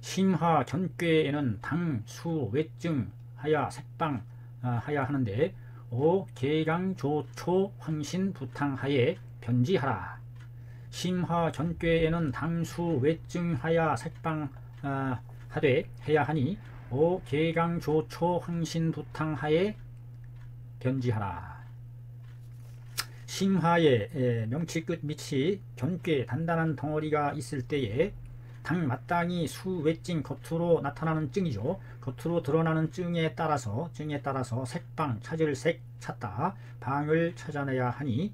심화 견꾀에는 당, 수, 외증 하야 색방 하야 하는데 오 계강 조초 황신 부탕하에 변지하라. 심화 견꾀에는 당, 수, 외증 하야 색방 하되 해야 하니 오 계강 조초 황신 부탕하에 변지하라. 심화에 명치 끝 밑이 견꾀 단단한 덩어리가 있을 때에 당 마땅히 수 외증 겉으로 나타나는 증이죠. 겉으로 드러나는 증에 따라서 색방 찾을 색 찾다 방을 찾아내야 하니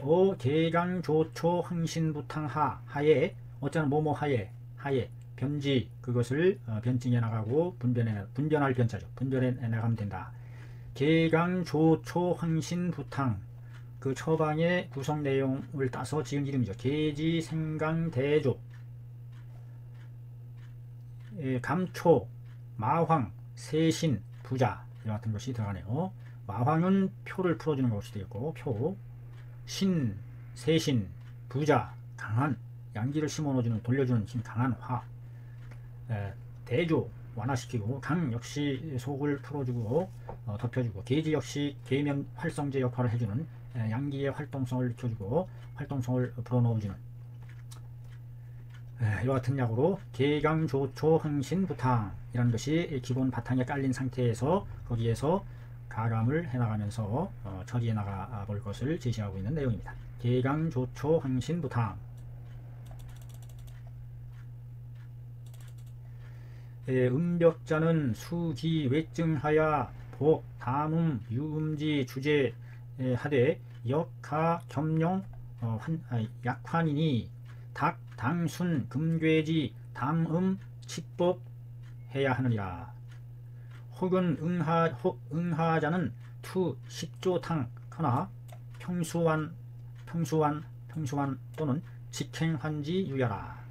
오 계강 조초 항신부탕하 하에 어쩌는 뭐뭐 하에 변지 그것을 변증해 나가고 분변할 변자죠. 분별해 나가면 된다. 계강 조초 항신부탕 그 처방의 구성 내용을 따서 지은 이름이죠. 계지 생강 대조 감초 마황 세신 부자 이와 같은 것이 들어가네요. 마황은 표를 풀어주는 것이 되겠고 표 신 세신 부자 강한 양기를 심어주는 돌려주는 힘 강한 화 대조 완화시키고 강 역시 속을 풀어주고 덮여주고 계지 역시 계면 활성제 역할을 해주는 양기의 활동성을 익혀주고 활동성을 불어넣어주는 이와 같은 약으로 계강조초 항신부탕 이라는 것이 기본 바탕에 깔린 상태에서 거기에서 가감을 해나가면서 처리해 나가 볼 것을 제시하고 있는 내용입니다. 계강조초 항신부탕 음벽자는 수기 외증하야 복 담음 유음지 주제 하되 역하 겸용 약환이니 닭 당순 금괴지 담음 칙법 해야 하느니라. 혹은 응하자는 투 식조탕 커나 평수완 또는 직행환지 유야라.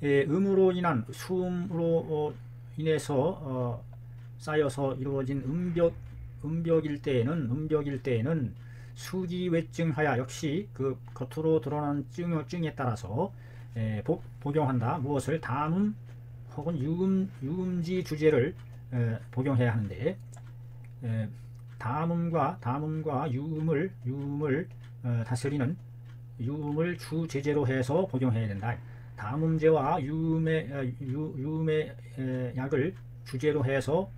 음으로 인한 수음으로 인해서 쌓여서 이루어진 음벽일 때에는 수기 외증하야 역시 그 겉으로 드러나는 증에 따라서 복용한다. 무엇을 담음 혹은 유음지 주제를 복용해야 하는데 담음과 유음을 다스리는 유음을 주제제로 해서 복용해야 된다. 담음제와 유음의 약을 주제로 해서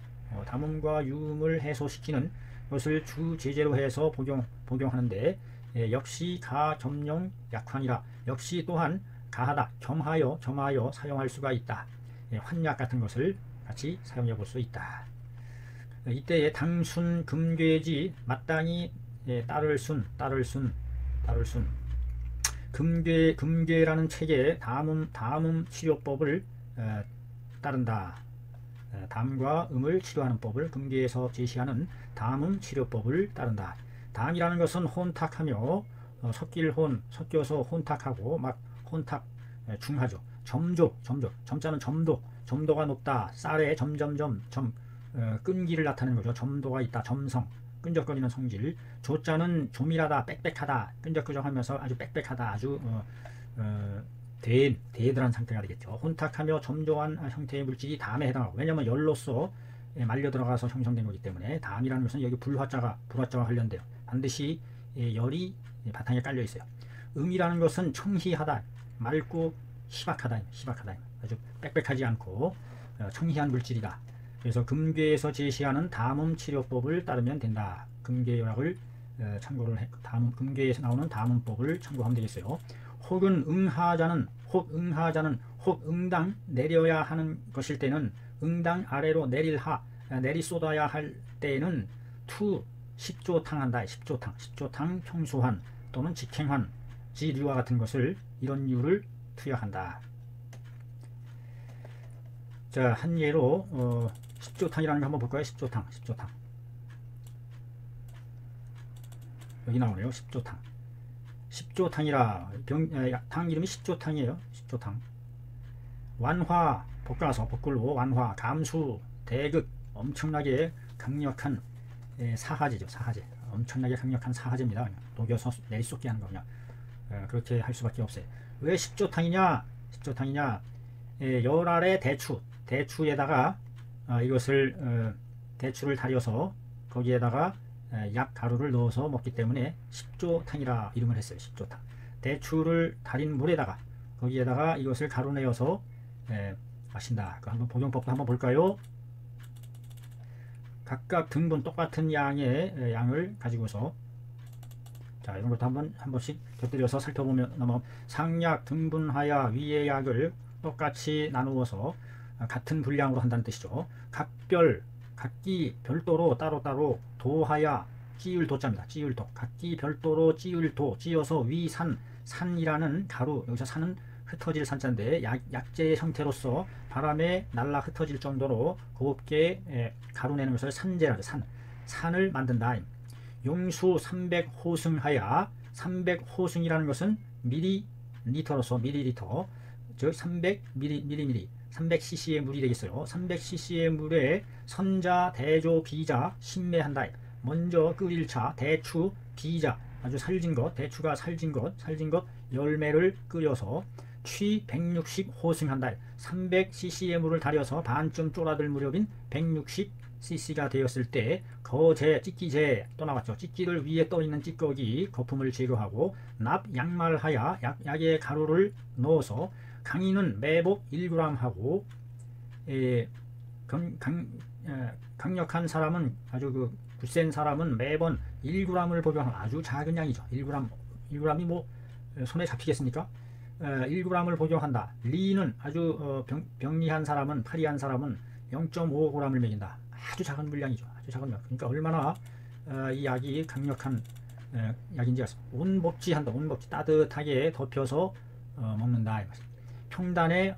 담음과 유음을 해소시키는 것을 주제제로 해서 복용하는데 역시 가겸용 약환이라 역시 또한 가하다 겸하여 사용할 수가 있다. 환약 같은 것을 같이 사용해 볼 수 있다. 이때에 당순 금괴지 마땅히 따를 순 금괴라는 책에 담음 치료법을 따른다. 담과 음을 치료하는 법을 금괴에서 제시하는 담음 치료법을 따른다. 담이라는 것은 혼탁하며 섞여서 혼탁하고 막 혼탁 중하죠. 점자는 점도가 높다. 쌀에 점점점 끈기를 나타내는 거죠. 점도가 있다. 점성 끈적거리는 성질. 조자는 조밀하다, 빽빽하다, 끈적끈적하면서 아주 빽빽하다, 아주 대들한 상태가 되겠죠. 혼탁하며 점조한 형태의 물질이 담에 해당하고, 왜냐하면 열로서 말려 들어가서 형성된 거기 때문에 담이라는 것은 여기 불화자와 관련돼요. 반드시 열이 바탕에 깔려 있어요. 음이라는 것은 청희하다, 맑고 희박하다, 아주 빽빽하지 않고 청희한 물질이다. 그래서 금괴에서 제시하는 담음 치료법을 따르면 된다. 금괴약을 참고를 해, 금괴에서 나오는 담음법을 참고하면 되겠어요. 혹은 응하자는 응당 내려야 하는 것일 때는 응당 아래로 내릴 내리 쏟아야 할 때에는 투 10조탕 한다. 10조탕 평수환 또는 직행환 지류와 같은 것을 이런 류를 투여한다. 자, 한 예로 10조탕이라는 거 한번 볼까요? 10조탕 여기 나오네요. 10조탕이라 탕 이름이 10조탕이에요. 10조탕. 완화 복가서 복글로 완화 감수 대극 엄청나게 강력한 사하제죠. 사하제 엄청나게 강력한 사하제입니다. 녹여서 내리쏟게 하는 거 그냥 그렇게 할 수밖에 없어요. 왜 10조탕이냐? 10조탕이냐? 열알의 대추에다가 이것을 대추를 달여서 거기에다가 약 가루를 넣어서 먹기 때문에 10조탕이라 이름을 했어요. 10조탕. 대추를 달인 물에다가 거기에다가 이것을 가루 내어서 마신다. 그 한번 복용법도 한번 볼까요? 각각 등분 똑같은 양의 양을 가지고서 자, 이런 것도 한 번씩 곁들여서 살펴보면 상약 등분하여 위의 약을 똑같이 나누어서 같은 분량으로 한다는 뜻이죠. 각기 별도로 따로따로 도하여 찌을도자입니다. 찌을도. 각기 별도로 찌을도 찌어서 산이라는 가루, 여기서 산은 흩어질 산자인데 약재의 형태로서 바람에 날라 흩어질 정도로 곱게 가루내는 것을 산재라고 하죠. 산을 만든다. 용수 300호승하여 300호승이라는 것은 밀리리터로서 밀리리터 즉 300ml 300cc의 물이 되겠어요. 300cc의 물에 선자, 대조, 비자 신매한다. 먼저 끓일 차 대추, 비자 아주 살진 것, 대추가 살진 것 열매를 끓여서 취 160호승한다. 300cc의 물을 달여서 반쯤 쫄아들 무렵인 160cc가 되었을 때 거제, 찌끼제 또 나왔죠. 찌끼를 위에 떠있는 찌꺼기 거품을 제거하고 양말하여 약의 가루를 넣어서 강인은 매복 1g 하고 강력한 사람은 아주 굳센 사람은 매번 1g을 복용하는 아주 작은 양이죠. 1g이 뭐 손에 잡히겠습니까? 1g을 복용한다. 리는 아주 병리한 사람은 파리한 사람은 0.5g을 먹인다. 아주 작은 물량이죠. 아주 작은 물. 그러니까 얼마나 이 약이 강력한 약인지 온복지한다. 온복지 따뜻하게 덮여서 먹는다. 평단에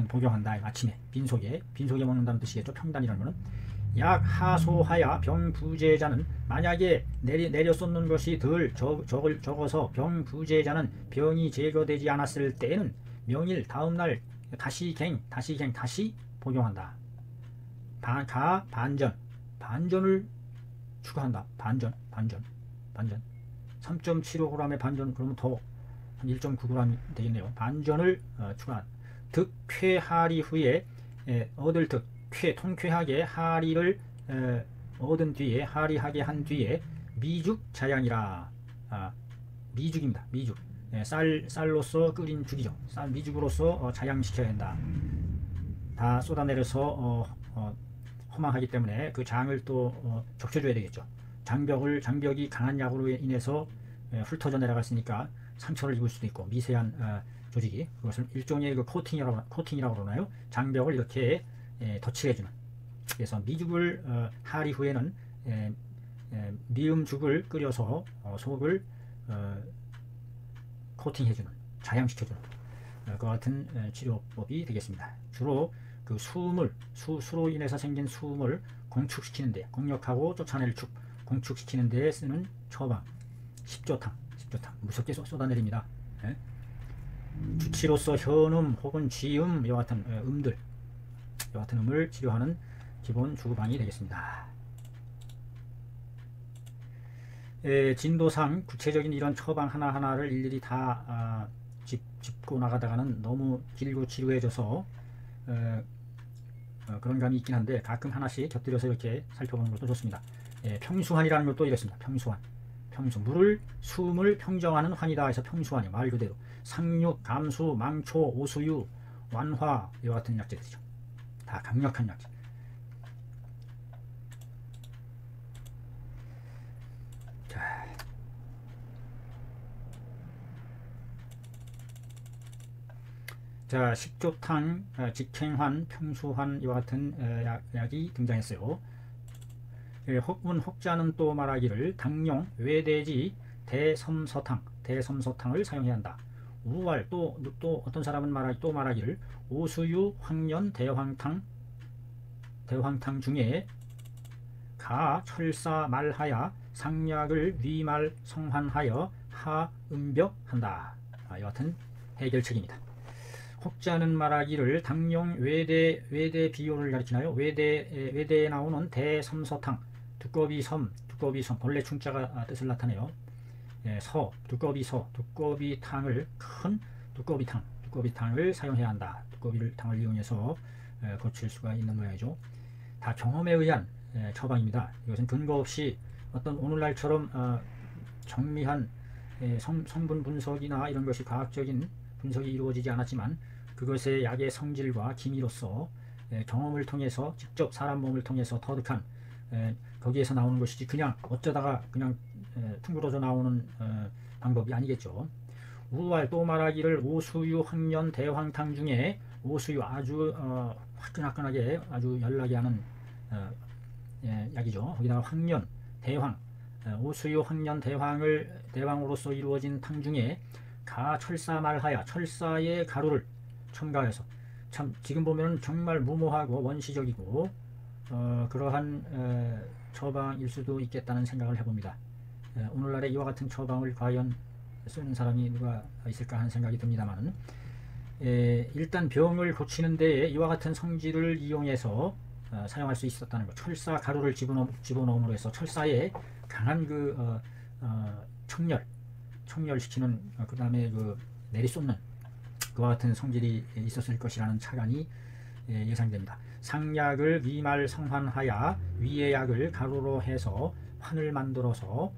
복용한다. 아침에 빈속에 먹는다는 뜻이겠죠. 평단이라는 것은 약 하소하여 병부제자는 만약에 내려 쏟는 것이 적어서 병부제자는 병이 제거되지 않았을 때에는 명일 다음날 다시 복용한다. 반전을 추가한다. 반전 3.75g의 반전 그러면 더 한 1.9g 되겠네요. 반전을 추가한 득쾌하리 후에 얻을 득 통쾌하게 하리를 얻은 뒤에 하리하게 한 뒤에 미죽 자양이라. 미죽입니다. 미죽. 쌀로서 끓인 죽이죠. 미죽으로서 자양시켜야 한다. 다 쏟아내려서 허망하기 때문에 그 장을 또 적셔줘야 되겠죠. 장벽이 강한 약으로 인해서 훑어져 내려갔으니까 상처를 입을 수도 있고 미세한 조직이 그것을 일종의 코팅이라고 그러나요? 장벽을 이렇게 덧칠해주는. 그래서 미죽을 하리 후에는 미음 죽을 끓여서 속을 코팅해주는, 자양시켜주는 그와 같은 치료법이 되겠습니다. 주로 그 수로 인해서 생긴 수음을 공축시키는데, 공력하고 쫓아낼 축, 공축시키는 데 쓰는 처방 10조탕 무섭게 쏟아내립니다. 주치로서 현음 혹은 쥐음 이와 같은 음을 치료하는 기본 주방이 되겠습니다. 진도상 구체적인 이런 처방 하나하나를 일일이 다 짚고 나가다가는 너무 길고 지루해져서 그런 감이 있긴 한데 가끔 하나씩 곁들여서 이렇게 살펴보는 것도 좋습니다. 평수환이라는 것도 이렇습니다. 물을 수음을 평정하는 환이다 해서 평수환이 말 그대로 상육, 감수, 망초, 오수유, 완화 이와 같은 약재들이죠. 다 강력한 약재. 자, 식조탕, 직행환, 평수환 이와 같은 약이 등장했어요. 혹자는 또 말하기를 당용, 외대지, 대섬서탕을 사용해야 한다. 우왈 또 어떤 사람은 말하기를 오수유, 황년, 대황탕 중에 가, 철사, 말하야 상약을 위말 성환하여 하음벽한다. 이와 같은 해결책입니다. 혹자는 말하기를 당용 외대 비교를 가리키나요? 외대에 나오는 대섬서탕, 두꺼비 섬, 본래 충자가 뜻을 나타내요. 두꺼비탕을 큰 두꺼비탕을 사용해야 한다. 두꺼비탕을 이용해서 고칠 수가 있는 모양이죠. 다 경험에 의한 처방입니다. 이것은 근거 없이 어떤 오늘날처럼 정밀한 성분 분석이나 이런 것이 과학적인 분석이 이루어지지 않았지만 그것의 약의 성질과 기미로서 경험을 통해서 직접 사람 몸을 통해서 터득한 거기에서 나오는 것이지 그냥 어쩌다가 그냥 퉁그러져 나오는 방법이 아니겠죠. 우왈 또 말하기를 오수유, 황년, 대황탕 중에 오수유 아주 화끈화끈하게 아주 열나게 하는 약이죠. 거기다가 황년, 대황, 오수유, 황년, 대황으로서 이루어진 탕 중에 가, 철사, 말하야 철사의 가루를 첨가해서 참 지금 보면 정말 무모하고 원시적이고 그러한 처방일 수도 있겠다는 생각을 해봅니다. 오늘날에 이와 같은 처방을 과연 쓰는 사람이 누가 있을까 하는 생각이 듭니다만 일단 병을 고치는 데에 이와 같은 성질을 이용해서 사용할 수 있었다는 것. 철사 가루를 집어넣음으로 해서 철사에 강한 청열시키는 그 다음에 내리쏟는 그와 같은 성질이 있었을 것이라는 차관이 예상됩니다. 상약을 위말 성환하야 위의 약을 가루로 해서 환을 만들어서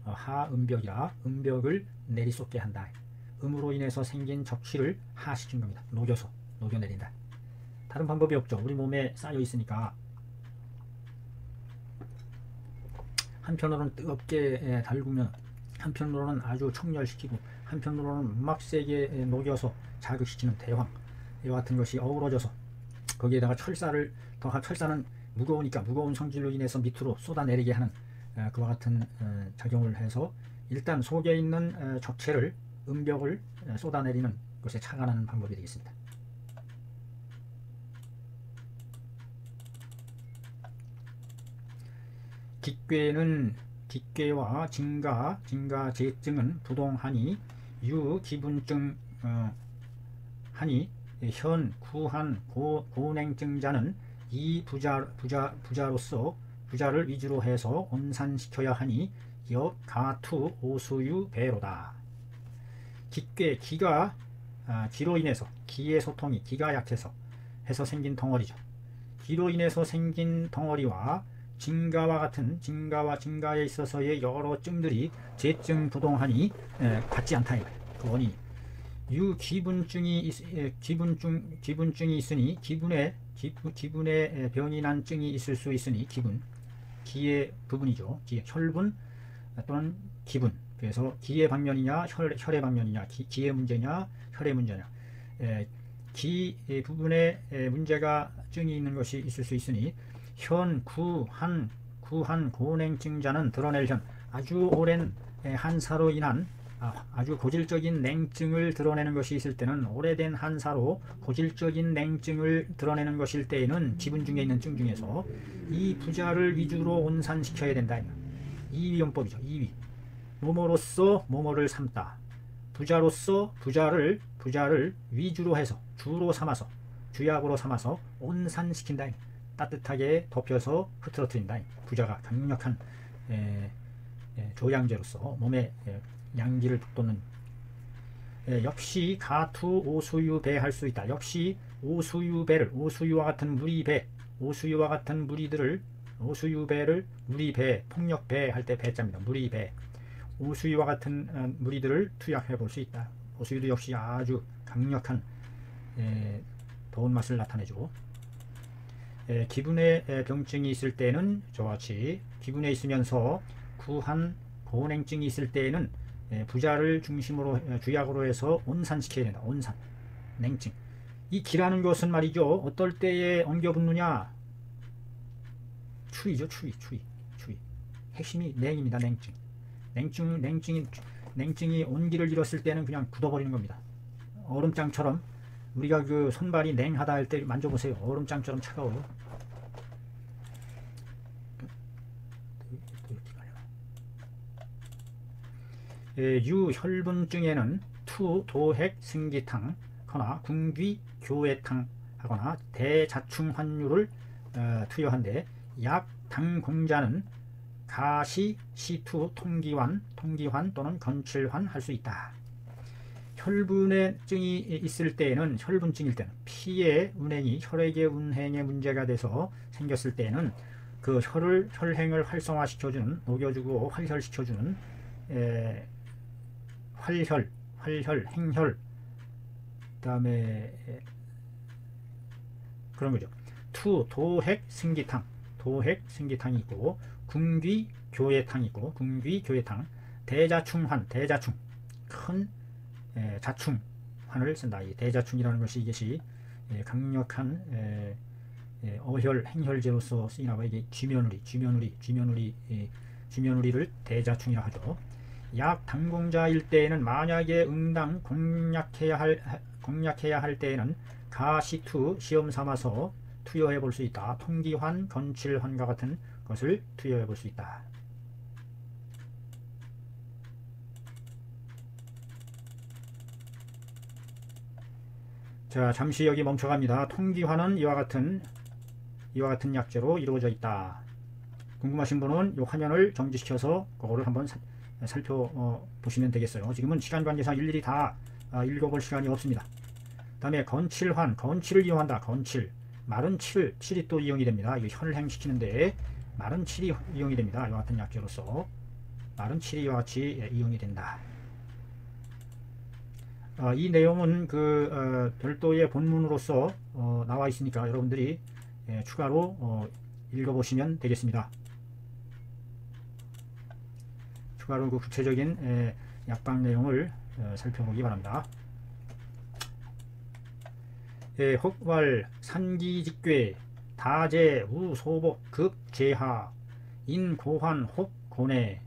하음벽이라 음벽을 내리쏟게 한다. 음으로 인해서 생긴 적시를 하시킨 겁니다. 녹여내린다. 다른 방법이 없죠. 우리 몸에 쌓여 있으니까. 한편으로는 뜨겁게 달구면 한편으로는 아주 청열시키고 한편으로는 막세게 녹여서 자극시키는 대황 이와 같은 것이 어우러져서 거기에다가 철사는 무거우니까 무거운 성질로 인해서 밑으로 쏟아내리게 하는 그와 같은 작용을 해서 일단 속에 있는 적체를 음벽을 쏟아내리는 것에 착안하는 방법이 되겠습니다. 기괴와 진가 재증은 부동하니 기분증 하니 현 구한 고냉증자는 이 부자를 위주로 해서 온산시켜야 하니 역 가투 오수유 배로다. 기로 인해서 기의 소통이 기가 약해서 해서 생긴 덩어리죠. 기로 인해서 생긴 덩어리와 진가에 있어서의 여러 증들이 재증 부동하니 같지 않다 이거예요. 그 원인이 기분증이 있으니 기분에 병이 난 증이 있을 수 있으니 기의 부분이죠. 혈분 또는 기분. 그래서 기의 방면이냐 혈의 방면이냐 기의 문제냐 혈의 문제냐 기 부분에 문제가 증이 있는 것이 있을 수 있으니 현 구한 고냉증자는 드러낼 현 아주 오랜 한사로 인한 아주 고질적인 냉증을 드러내는 것이 있을 때는 오래된 한사로 고질적인 냉증을 드러내는 것일 때에는 기분 중에 있는 증 중에서 이 부자를 위주로 온산시켜야 된다. 이위용법이죠. 이위 모모로서 모모를 삼다. 부자로서 부자를 위주로 해서 주로 삼아서 주약으로 삼아서 온산시킨다. 따뜻하게 덮여서 흐트러뜨린다. 부자가 강력한 조양제로서 몸에 양기를 북돋는 역시 가투 오수유배 할 수 있다. 역시 오수유배를 오수유와 같은 무리배 폭력배 할 때 배자입니다. 무리배 오수유와 같은 무리들을 투약해 볼 수 있다. 오수유도 역시 아주 강력한 더운 맛을 나타내죠. 기분에 병증이 있을 때는 저와 같이 기분에 있으면서 구한 고냉증이 있을 때에는 부자를 중심으로 주약으로 해서 온산시켜야 된다. 온산 냉증. 이 기라는 것은 말이죠, 어떨 때에 엉겨 붙느냐? 추위죠. 추위. 핵심이 냉입니다. 냉증이 온기를 잃었을 때는 그냥 굳어버리는 겁니다. 얼음장처럼, 우리가 그 손발이 냉하다 할 때 만져보세요. 얼음장처럼 차가워요. 유혈분증에는 투, 도핵, 승기탕 거나 궁귀, 교회탕 하거나 대자충환류를 투여한데, 약 당공자는 가시, 시투, 통기환 또는 건칠환 할 수 있다. 혈분증이 있을 때에는, 혈분증일 때는 피의 운행이 혈액의 운행에 문제가 돼서 생겼을 때에는 그 혈행을 활성화시켜주는, 녹여주고 활혈시켜주는 활혈, 행혈, 그 다음에 그런 거죠. 투, 도핵, 승기탕이 있고, 궁귀, 교회탕이 있고, 대자충, 큰 자충환을 쓴다. 이 대자충이라는 것이 이것이 강력한 어혈, 행혈제로서 쓰이나 봐요. 이게 쥐며누리를 대자충이라 하죠. 약 당공자일 때에는, 만약에 응당 공략해야 할 때에는 가시투 시험 삼아서 투여해 볼 수 있다. 통기환, 건칠환과 같은 것을 투여해 볼 수 있다. 자, 잠시 여기 멈춰갑니다. 통기환은 이와 같은 약재로 이루어져 있다. 궁금하신 분은 이 화면을 정지시켜서 그거를 한번 살펴보시면 되겠어요. 지금은 시간 관계상 일일이 다 읽어볼 시간이 없습니다. 그 다음에 건칠을 이용한다. 마른 칠이 또 이용이 됩니다. 이 혈행시키는데 마른 칠이 이용이 됩니다. 이와 같은 약재로서 마른 칠이 이와 같이 이용이 된다. 이 내용은 별도의 본문으로서 나와 있으니까 여러분들이 추가로 읽어보시면 되겠습니다. 추가로 그 구체적인 약방 내용을 살펴보기 바랍니다. 혹왈, 산기직괴, 다제, 우소복, 급제하, 인고환, 혹고내,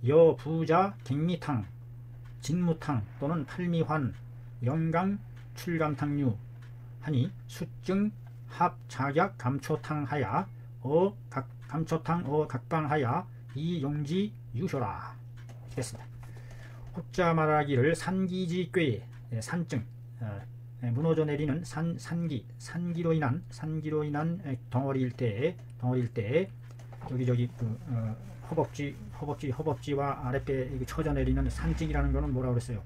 여부자, 갱미탕, 진무탕 또는 팔미환, 영강, 출감탕류 하니 수증, 합자격, 감초탕하야, 감초탕, 각방하야, 이용지, 유효라. 됐습니다. 혹자 말하기를 산기직괴, 산증, 무너져 내리는 산기로 인한 덩어리일 때 여기저기 허벅지와 아랫배 처져 내리는 산증이라는 거는 뭐라고 그랬어요?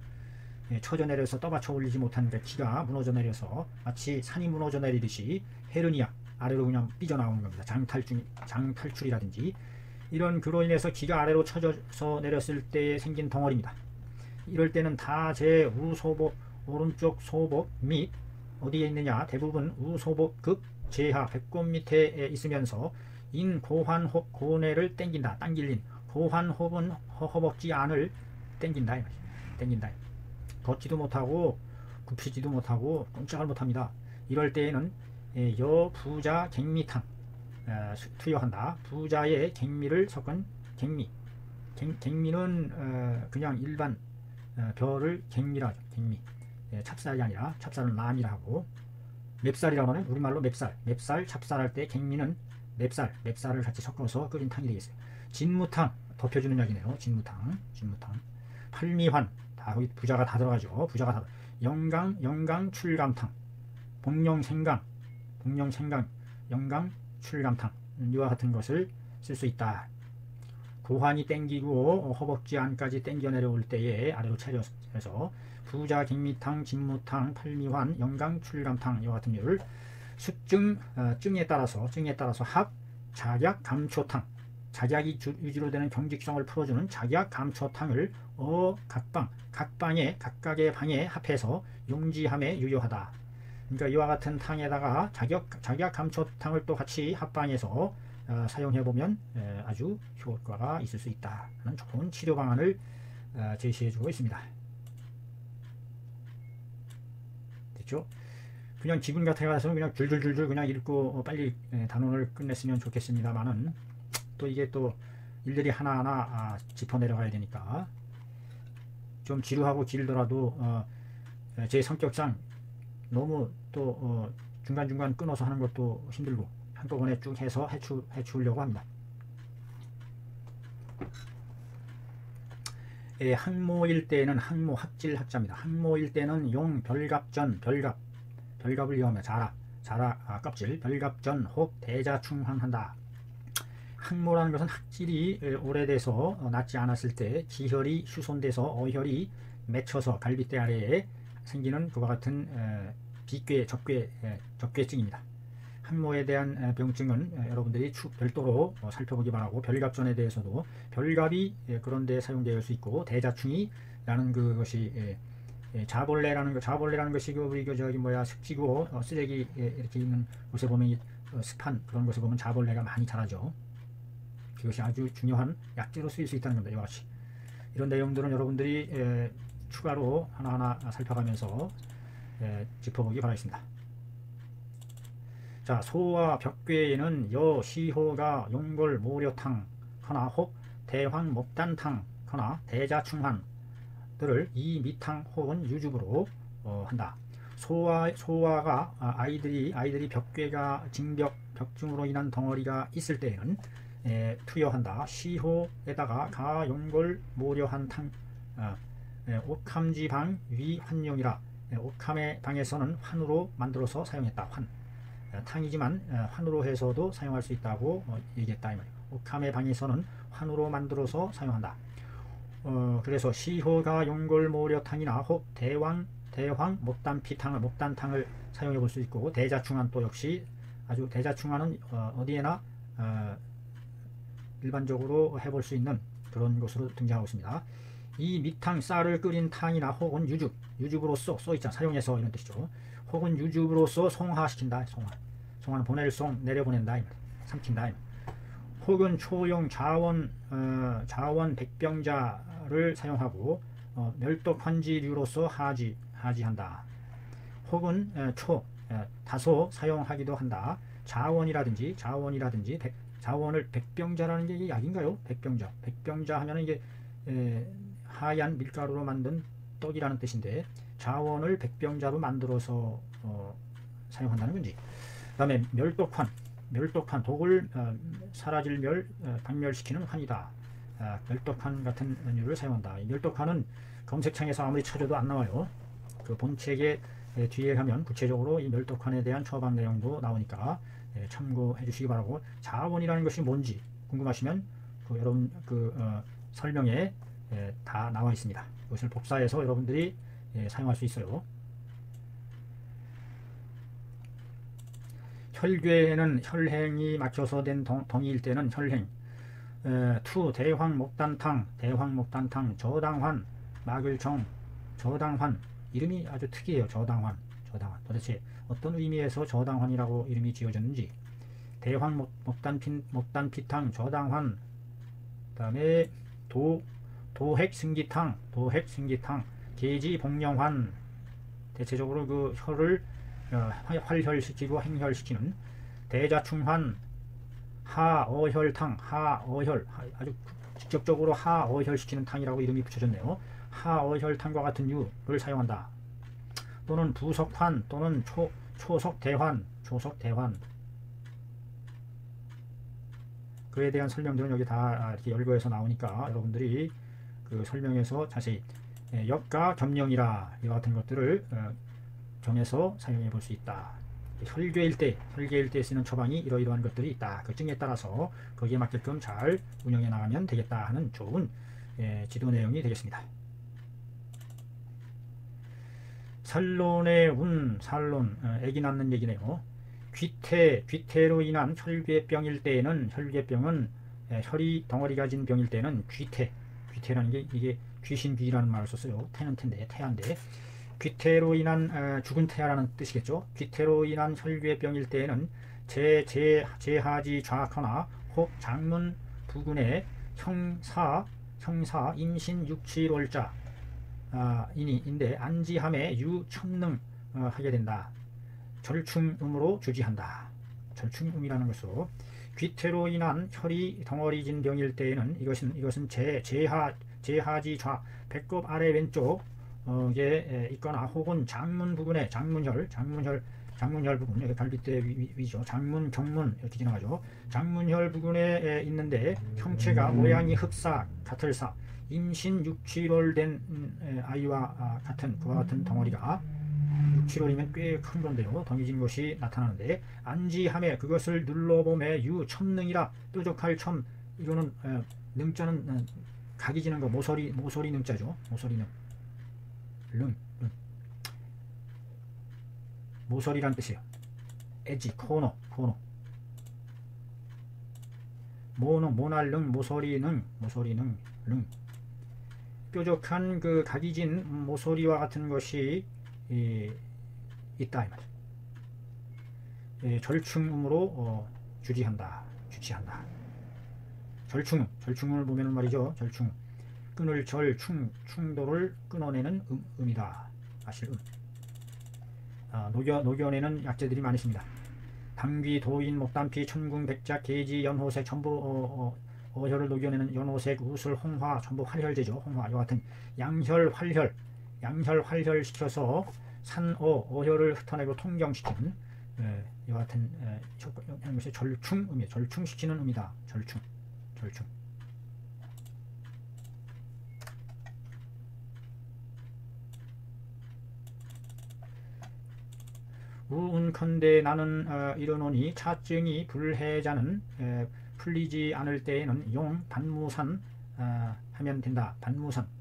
처져 내려서 떠받쳐 올리지 못한 기가 무너져 내려서 마치 산이 무너져 내리듯이 헤르니아 아래로 그냥 삐져나오는 겁니다. 장탈출이라든지 이런 그로 인해서 기가 아래로 처져서 내렸을 때 생긴 덩어리입니다. 이럴 때는 다제 우소복, 오른쪽 소복 및 어디에 있느냐, 대부분 우소복 급 제하 배꼽 밑에 있으면서 인고환 혹 고내를 당길린 고환 혹은 허벅지 안을 당긴다. 걷지도 못하고 굽히지도 못하고 꼼짝을 못합니다. 이럴 때에는 여부자 갱미탕 투여한다. 부자의 갱미를 섞은 갱미. 갱미는 그냥 일반 벼를 갱미라 하죠. 갱미. 찹쌀이 아니라, 찹쌀은 람이라 하고, 맵쌀이라고 하는, 우리말로 맵쌀, 찹쌀할 때 갱미는 맵쌀을 같이 섞어서 끓인 탕이 되겠어요. 진무탕, 덮여주는 약이네요. 진무탕. 팔미환, 다 거기 부자가 다 들어가죠. 영강, 출감탕, 복룡생강, 영강, 출감탕, 이와 같은 것을 쓸 수 있다. 고환이 땡기고 허벅지 안까지 땡겨 내려올 때에 아래로 차려서 부자, 갱미탕, 진무탕, 팔미환, 영강, 출감탕 이와 같은 류를 수증, 증에 따라서 합, 작약, 감초탕, 작약이 유지로 되는 경직성을 풀어주는 작약, 감초탕을 각방에 각각의 방에 합해서 용지함에 유효하다. 그러니까 이와 같은 탕에다가 작약, 감초탕을 또 같이 합방해서 사용해보면 아주 효과가 있을 수 있다 하는 좋은 치료 방안을 제시해주고 있습니다. 됐죠? 그냥 기분 같아가서 그냥 줄줄줄줄 그냥 읽고 빨리 단원을 끝냈으면 좋겠습니다만은 또 이게 또 일일이 하나하나 짚어 내려가야 되니까 좀 지루하고 길더라도 제 성격상 너무 또 중간중간 끊어서 하는 것도 힘들고 한꺼번에 쭉 해서 해치우려고 합니다. 항모일 때는 항모 학질 학자입니다. 항모일 때는 용 별갑전 별갑을 이용하며 자라 껍질 별갑전 혹 대자충환한다. 항모라는 것은 학질이 오래돼서 낫지 않았을 때 기혈이 휴손돼서 어혈이 맺혀서 갈비뼈 아래에 생기는 그와 같은 적괴증입니다. 항모에 대한 병증은 여러분들이 별도로 살펴보기 바라고 별갑전에 대해서도 별갑이 그런 데 사용되어 수 있고 대자충이라는 그것이 자벌레라는 것이 우리 저기 습지고 쓰레기 이렇게 있는 곳에 보면 습한 그런 곳에 보면 자벌레가 많이 자라죠. 그것이 아주 중요한 약재로 쓰일 수 있다는 겁니다. 이와 같이 이런 내용들은 여러분들이 추가로 하나하나 살펴가면서 짚어보기 바라겠습니다. 자, 소와 벽괴에는 여 시호가 용골 모려탕 허나 혹 대황 목단탕 허나 대자충환 들을 이 미탕 혹은 유죽으로 한다. 소화가 아이들이 벽괴가 벽증으로 인한 덩어리가 있을 때에는 투여한다. 시호에다가 가 용골 모려한 탕 옥함지방 위 환용이라 옥함의 방에서는 환으로 만들어서 사용했다. 탕이지만 환으로 해서도 사용할 수 있다고 얘기했다. 이 말이에요. 옥함의 방에서는 환으로 만들어서 사용한다. 그래서 시호가 용골 모려탕이나 혹 대황 목단탕을 사용해 볼 수 있고 대자충환 또 역시 아주 대자충환은 어디에나 일반적으로 해볼 수 있는 그런 것으로 등장하고 있습니다. 이 미탕 쌀을 끓인 탕이나 혹은 유죽으로서 써 있잖아. 사용해서 이런 뜻이죠. 혹은 유죽으로서 송화시킨다. 송화는 보낼 송 내려보낸다. 삼킨다. 혹은 초용 자원 백병자를 사용하고 멸독환지류로서 하지한다. 혹은 다소 사용하기도 한다. 자원이라든지 자원을 백병자라는 게 약인가요? 백병자 하면은 이게 하얀 밀가루로 만든 떡이라는 뜻인데 자원을 백병자로 만들어서 사용한다는 건지. 그 다음에 멸독환 독을 사라질 박멸시키는 환이다. 멸독환 같은 류를 사용한다. 멸독환은 검색창에서 아무리 찾아도 안 나와요. 그 본책에 뒤에 가면 구체적으로 이 멸독환에 대한 처방 내용도 나오니까 참고해 주시기 바라고. 자원이라는 것이 뭔지 궁금하시면 여러분 설명에 다 나와 있습니다. 그것을 복사해서 여러분들이 사용할 수 있어요. 혈괴에는 혈행이 맞춰서 된 덩이일 때는 혈행 투 대황 목단탕 저당환 마글정 저당환 이름이 아주 특이해요. 저당환 도대체 어떤 의미에서 저당환이라고 이름이 지어졌는지. 대황 목단피탕 저당환 그 다음에 도핵승기탕 계지복령환 대체적으로 그 혈을 활혈시키고 행혈시키는. 대자충환 하어혈탕 아주 직접적으로 하어혈시키는 탕이라고 이름이 붙여졌네요. 하어혈탕과 같은 유를 사용한다. 또는 부석환 또는 초석대환 그에 대한 설명들은 여기 다 이렇게 열거해서 나오니까 여러분들이 그 설명에서 자세히 역과 겸령이라 이와 같은 것들을 정해서 사용해 볼 수 있다. 혈괴일 때 쓰는 처방이 이러이러한 것들이 있다. 그 증에 따라서 거기에 맞게끔 잘 운영해 나가면 되겠다 하는 좋은 지도 내용이 되겠습니다. 살론의 살론 애기 낳는 얘기네요. 귀태로 인한 혈괴병일 때에는 혈괴병은 혈이 덩어리가 진 병일 때는 귀태라는 게 이게 귀신귀라는 말을 썼어요. 태는 태인데 귀태로 인한 죽은 태아라는 뜻이겠죠. 귀태로 인한 혈괴병일 때에는 제하지 좌하거나 혹 장문 부근의 형사 임신 육칠월자 인데 안지함의 유천능 하게 된다. 절충음으로 주지한다. 절충음이라는 것으로 귀태로 인한 혈이 덩어리진 병일 때에는 이것은 제하지좌 배꼽 아래 왼쪽에 있거나 혹은 장문 부분에 장문혈 부분, 여기 갈비뼈 위죠. 장문, 경문 이렇게 지나가죠. 장문혈 부분에 있는데 형체가 모양이 흡사, 같을사, 임신 6, 7월 된 아이와 같은 그와 같은 덩어리가 6, 7월이면 꽤 큰 건데요. 덩이진 것이 나타나는데 안지함에 그것을 눌러봄에 첨능이라 뾰족할 첨. 이거는 능자는 각이 지는 거 모서리 능자죠. 모서리 능 모서리란 뜻이에요. 엣지, 코너 모날능, 모서리능 뾰족한 그 각이 진 모서리와 같은 것이 있다 이 말이에요. 절충음으로 주지한다. 절충음을 보면은 말이죠. 절충 끊을 충도를 끊어내는 음이다. 사실 녹여내는 약재들이 많이 있습니다. 당귀, 도인, 목단피, 천궁, 백작, 계지, 연호색 전부 어혈을 녹여내는 연호색, 우술, 홍화 전부 활혈제죠. 홍화 이와 같은 양혈, 활혈 시켜서 어혈을 흩어내고 통경시키는 이와 같은 것이 절충음이에요. 절충시키는 음이다. 절충. 우운컨대 나는 이르노니 차증이 불해자는 풀리지 않을 때에는 용 반무산 하면 된다.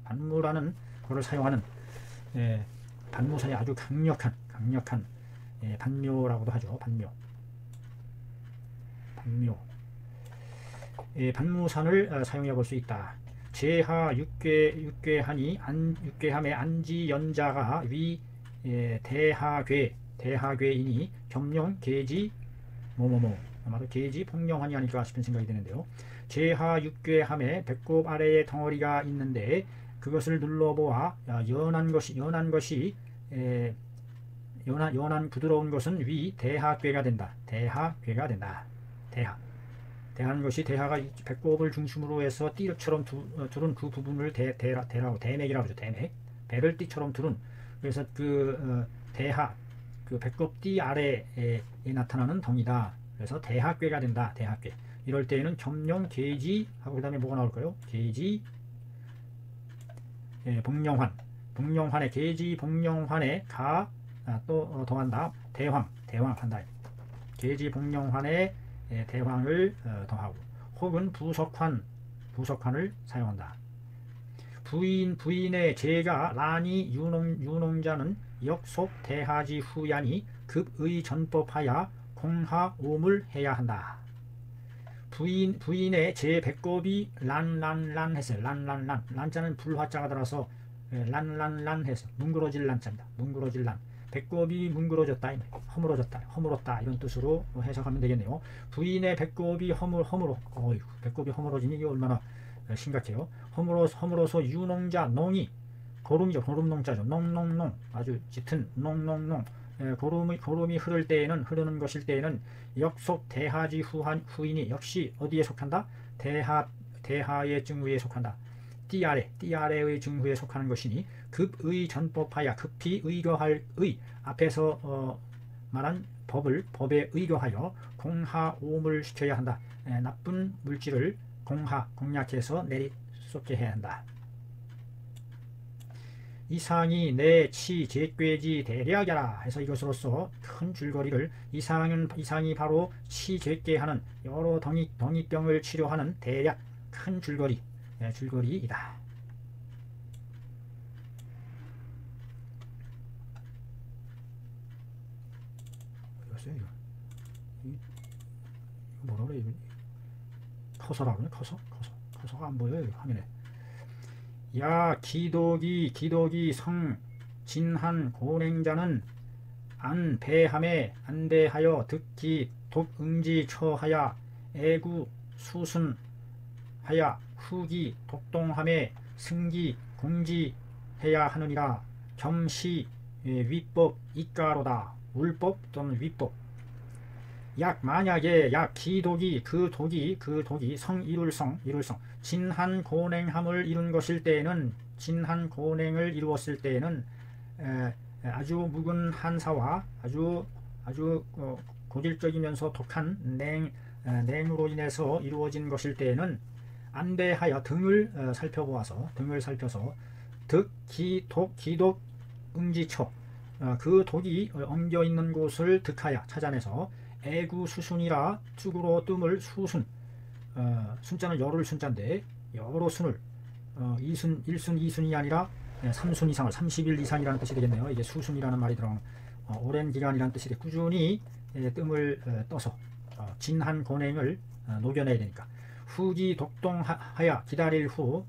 반무라는 것을 사용하는 반무산이 아주 강력한 반묘라고도 하죠. 반무산을 사용해 볼 수 있다. 제하 육괴함에 안지 연자가 위 대하괴이니 겸용 계지 아마도 계지 폭령환이 아닐까 싶은 생각이 드는데요. 제하 육괴함에 배꼽 아래에 덩어리가 있는데 그것을 눌러보아 연한 부드러운 것은 위 대하괴가 된다. 대하는 것이 대하가 배꼽을 중심으로 해서 띠처럼 두른 그 부분을 대라고 대맥이라고 하죠. 배를 띠처럼 두른. 그래서 대하 그 배꼽띠 아래에 나타나는 덩이다. 그래서 대하괴가 된다. 대하괴. 이럴 때에는 겸용 계지 하고 그 다음에 뭐가 나올까요? 계지 복령환의 계지 복령환에 또 더한다. 대황 한다. 계지 복령환에 대황을 더하고 혹은 부석환을 사용한다. 부인의 제가 라니 유농자는 역속 대하지 후야니 급의 전법하야 공하옴을 해야 한다. 부인의 제 배꼽이 란 했어요. 란자는 불화자가 들어서 란 해서 뭉그러질 란자입니다. 뭉그러질 란. 배꼽이 뭉그러졌다, 허물었다 이런 뜻으로 해석하면 되겠네요. 부인의 배꼽이 배꼽이 허물어지니 이게 얼마나 심각해요. 허물어서 유농자 농이 고름이죠. 고름농자죠. 농 아주 짙은 농 고름이 흐르는 것일 때에는 역속 대하지 후인이 역시 어디에 속한다? 대하의 증후에 속한다. 띠아래의 증후에 속하는 것이니 급의 전법하여 급히 의거할 앞에서 말한 법에 의거하여 공하옴을 시켜야 한다. 나쁜 물질을 공략해서 내리쏟게 해야 한다. 이상이 내 치 제꾀지 대략이라 해서 이것으로서 큰 줄거리를 이상이 바로 치 제꾀하는 여러 덩이병을 치료하는 대략 큰 줄거리이다. 이거 뭐라 그래? 커서라고 그래? 커서가 안 보여요 화면에. 야 기독이 성 진한 고냉자는 안배하여 득기 독응지 처하야 애구 수순하야 후기 독동함에 승기 공지해야 하느니라. 겸시 위법 이가로다. 울법 또는 위법. 약 만약에 약 기독이 그 독이 성 이룰성 진한 고냉함을 이룬 것일 때에는 진한 고냉을 이루었을 때에는 아주 묵은 한사와 아주 고질적이면서 독한 냉으로 인해서 이루어진 것일 때에는 안배하여 등을 살펴보아서 기독 응지처 그 독이 엉겨 있는 곳을 득하여 찾아내서 애구수순이라 tuk으로 뜸을 수순 순자는 열을 순자인데 여러 순을 이순 1순 2순이 아니라 3순 이상을 30일 이상이라는 뜻이 되겠네요. 이게 수순이라는 말이 들어가는 오랜 기간이라는 뜻이 돼. 꾸준히 뜸을 떠서 진한 고냉을 녹여내야 되니까 후기 독동하여 기다릴 후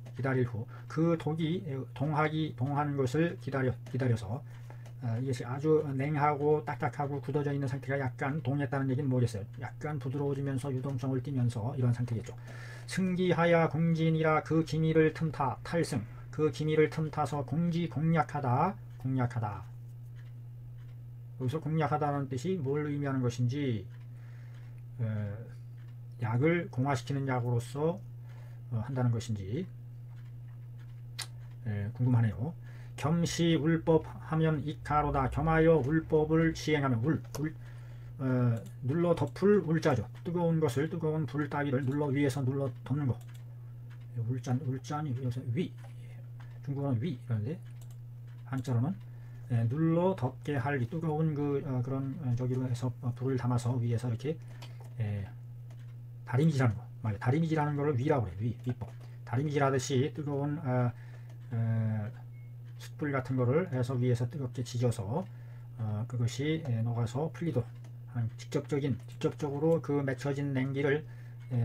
그 독이 동한 것을 기다려서 이것이 아주 냉하고 딱딱하고 굳어져 있는 상태가 약간 동했다는 얘기는 뭐겠어요? 약간 부드러워지면서 유동성을 띠면서 이런 상태겠죠. 승기하여 공진이라 그 기미를 틈타 탈승 그 기미를 틈타서 공략하다. 여기서 공략하다는 뜻이 뭘 의미하는 것인지 약을 공화시키는 약으로서 한다는 것인지 궁금하네요. 겸시 울법 하면 이카로다. 겸하여 울법을 시행하면 눌러 덮을 울자죠. 뜨거운 불 따위를 위에서 눌러 덮는 거. 울자니 여기서 위. 중국어는 위 그런데 한자로는 눌러 덮게 할 뜨거운 그런 저기로 해서 불을 담아서 위에서 이렇게 다리미질하는 거. 맞아요. 다리미질하는 거를 위라고 그래요. 위법. 다리미질하듯이 뜨거운 숯불 같은 거를 해서 위에서 뜨겁게 지져서 그것이 녹아서 풀리도록 하는 직접적으로 그 맺혀진 냉기를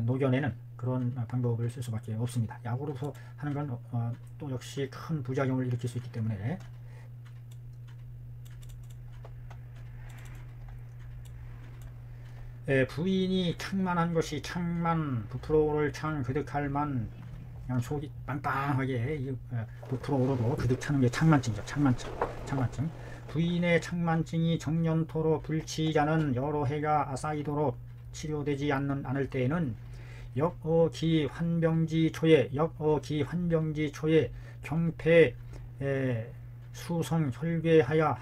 녹여내는 그런 방법을 쓸 수밖에 없습니다. 약으로서 하는 건 또 역시 큰 부작용을 일으킬 수 있기 때문에 부인이 창만한 것이 부풀어오를 그득할만 그냥 속이 빵빵하게 부풀어오르고 그득 차는 게 창만증이죠. 창만증. 부인의 창만증이 정년토로 불치자는 여러 해가 쌓이도록 치료되지 않을 때에는 역어기 환병지 초에 경패 수성 혈괴하여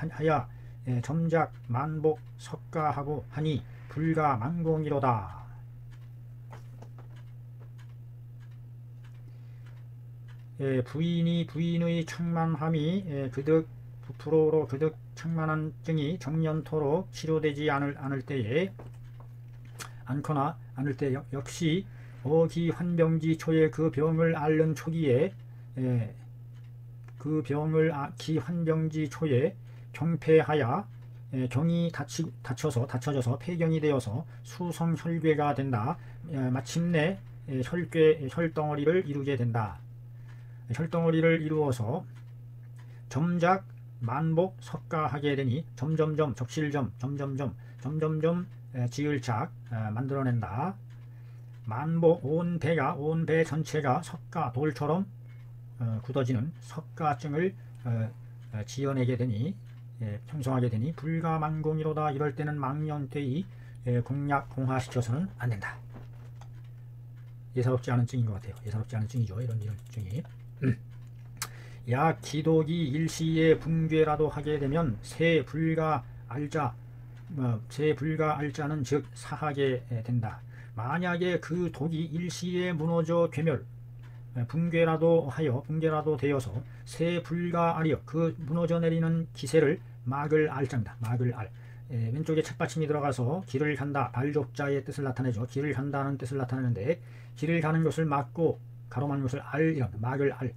점작 만복 석가하고 하니 불가 망공이로다. 부인의 창만함이 그득 부풀어로 그득 창만한 증이 정년토록 치료되지 않을 때에 역시 어기환병지 초에 그 병을 앓는 초기에 기환병지 초에 경패하여 경이 다쳐져서 폐경이 되어서 수성혈괴가 된다. 마침내 혈덩어리를 이루게 된다. 혈덩어리를 이루어서 점작 만복 석가하게 되니 점점점 적실점 점점점 지을작 만들어낸다. 만복 온 배 전체가 석가 돌처럼 굳어지는 석가증을 지어내게 되니 형성하게 되니 불가만공이로다. 이럴 때는 망년때의 공화시켜서는 안 된다. 예사롭지 않은 증인 것 같아요. 예사롭지 않은 증이죠. 이런 증이. 약 기독이 일시에 붕괴라도 하게 되면 새 불가 알자는 즉 사하게 된다. 만약에 그 독이 일시에 무너져 붕괴라도 되어서 새 불가 알이여 그 무너져 내리는 기세를 막을 알자입니다. 막을 알. 왼쪽에 책받침이 들어가서 길을 간다. 발족자의 뜻을 나타내죠. 길을 간다는 뜻을 나타내는데 길을 가는 것을 막고 가로막는 것을 막을 알.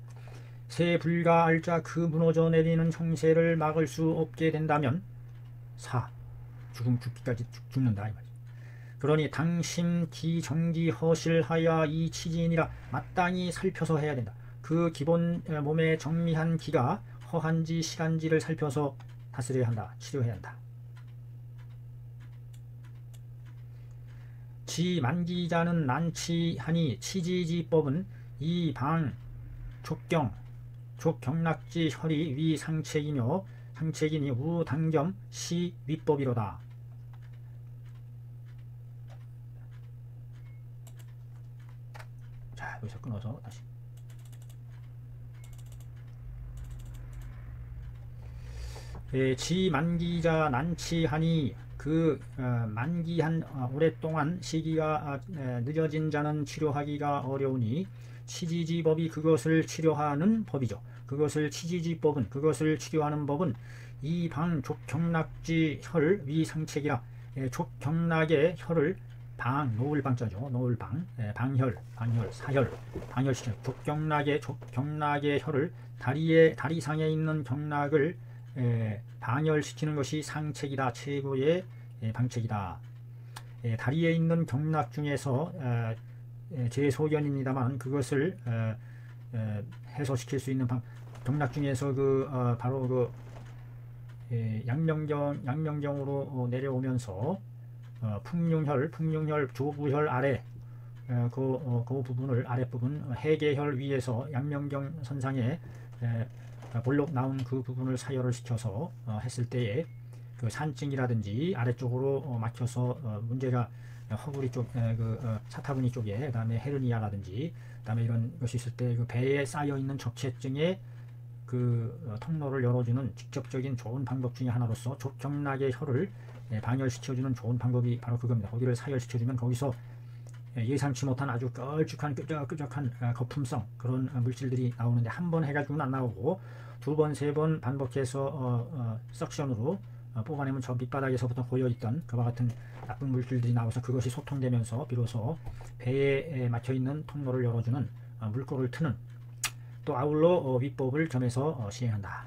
새 불가 알자 그 무너져 내리는 형세를 막을 수 없게 된다면 죽기까지 죽는다 이 말이죠. 그러니 당심 기정기 허실하여 이 치진이라 마땅히 살펴서 해야 된다. 그 기본 몸의 정리한 기가 허한지 실한지를 살펴서 다스려야 한다. 치료해야 한다. 지만기자는 난치하니 치지지법은 이방 족경락지 혈이 위 상책이며 상책이니 우당겸 시 위법이로다. 자, 여기서 끊어서 다시. 지만기자 난치하니 그 만기한 오랫동안 시기가 늦어진 자는 치료하기가 어려우니 치지지법이 그것을 치료하는 법이죠. 그것을 치지지법은 그것을 치료하는 법은 이방 족경락지 혈 위상책이라. 족경락의 혈을 방 놓을 방자죠. 놓을 방 방혈 사혈 방혈시켜. 족경락의 혈을 다리상에 있는 경락을 방혈시키는 것이 상책이다. 최고의 방책이다. 다리에 있는 경락 중에서 제 소견입니다만 그것을 해소시킬 수 있는 경락 중에서 바로 양명경으로 내려오면서 풍룡혈 조부혈 아래 그 부분을 아랫부분 해계혈 위에서 양명경 선상에 볼록 나온 그 부분을 사혈을 시켜서 했을 때에 그 산증이라든지 아래쪽으로 막혀서 문제가 허구리 쪽 사타구니 쪽에 그다음에 헤르니아라든지 그다음에 이런 것이 있을 때 그 배에 쌓여 있는 적체증의 그 통로를 열어주는 직접적인 좋은 방법 중에 하나로서 족경락의 혈을 방혈시켜주는 좋은 방법이 바로 그겁니다. 거기를 사혈시켜주면 거기서 예상치 못한 아주 껄쭉한 끄적끄적한 거품성 그런 물질들이 나오는데 한 번 해가지고는 안 나오고 두 번, 세 번 반복해서 석션으로 뽑아내면 저 밑바닥에서부터 고여있던 그와 같은 나쁜 물질들이 나와서 그것이 소통되면서 비로소 배에 막혀있는 통로를 열어주는 물꼬를 트는 또 아울러 위법을 점에서 시행한다.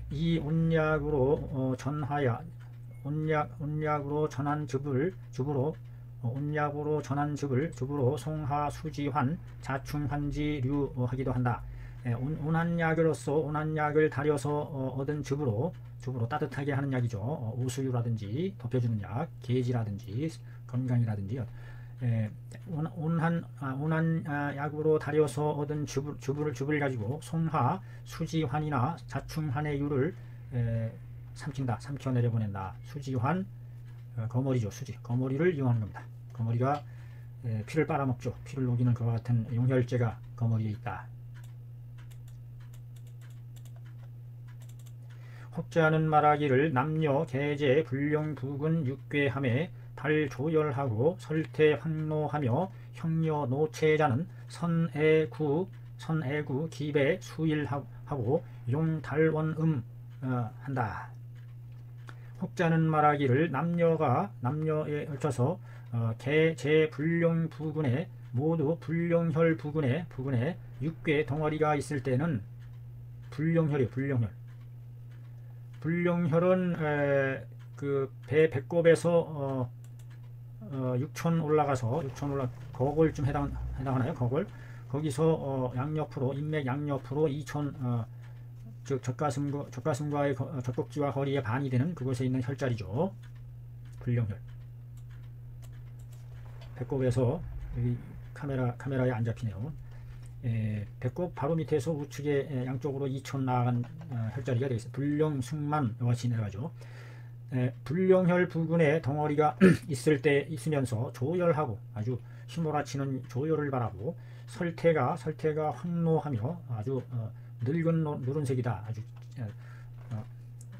이 온약으로 전하야 온약으로 전한 즙으로 송하 수지환 자충환지류 하기도 한다. 온한약을 달여서 얻은 즙으로 따뜻하게 하는 약이죠. 우수유라든지 덮여주는 약, 계지라든지 건강이라든지 온한약으로 달여서 얻은 즙을 가지고 송하 수지환이나 자충환의 유를 삼켜 내려보낸다. 수지환 거머리죠. 거머리를 이용하는 겁니다. 거머리가 피를 빨아먹죠. 피를 녹이는 그와 같은 용혈제가 거머리에 있다. 혹자는 말하기를 남녀 계제 불령부근 육괴함에 달조열하고 설태 황노하며 형녀 노체자는 선애구 기배 수일하고 용달원음 한다. 혹자는 말하기를 남녀에 걸쳐서 계제 불령부근에 모두 불령혈 부근에 육괴 덩어리가 있을 때는 불령혈은 그 배꼽에서 6천 올라가서 거골쯤 해당하나요? 거골 거기서 양옆으로 인맥 양옆으로 2천 즉 젖가슴과의 젖꼭지와 거리의 반이 되는 그곳에 있는 혈자리죠. 불령혈. 배꼽에서 여기 카메라에 안 잡히네요. 배꼽 바로 밑에서 우측에 양쪽으로 2천 나간 혈자리가 되겠습니다. 불령, 승만 같이 내려가죠. 불령혈 부근에 덩어리가 있으면서 조열하고 아주 휘몰아치는 조열을 바라고 설태가 황노하며 아주 늙은 노른색이다. 아주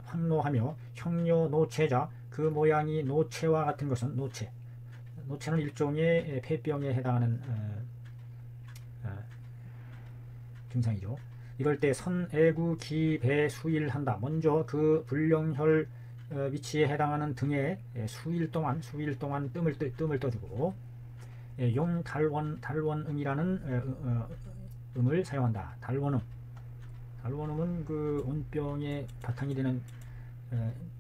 황노하며 형녀 노체자 그 모양이 노체와 같은 것은 노체는 일종의 폐병에 해당하는 증상이죠. 이럴 때 선애구 기배수일한다. 먼저 그 불령혈 위치에 해당하는 등에 수일 동안 뜸을 떠주고 달원음이라는 음을 사용한다. 달원음은 그 온병의 바탕이 되는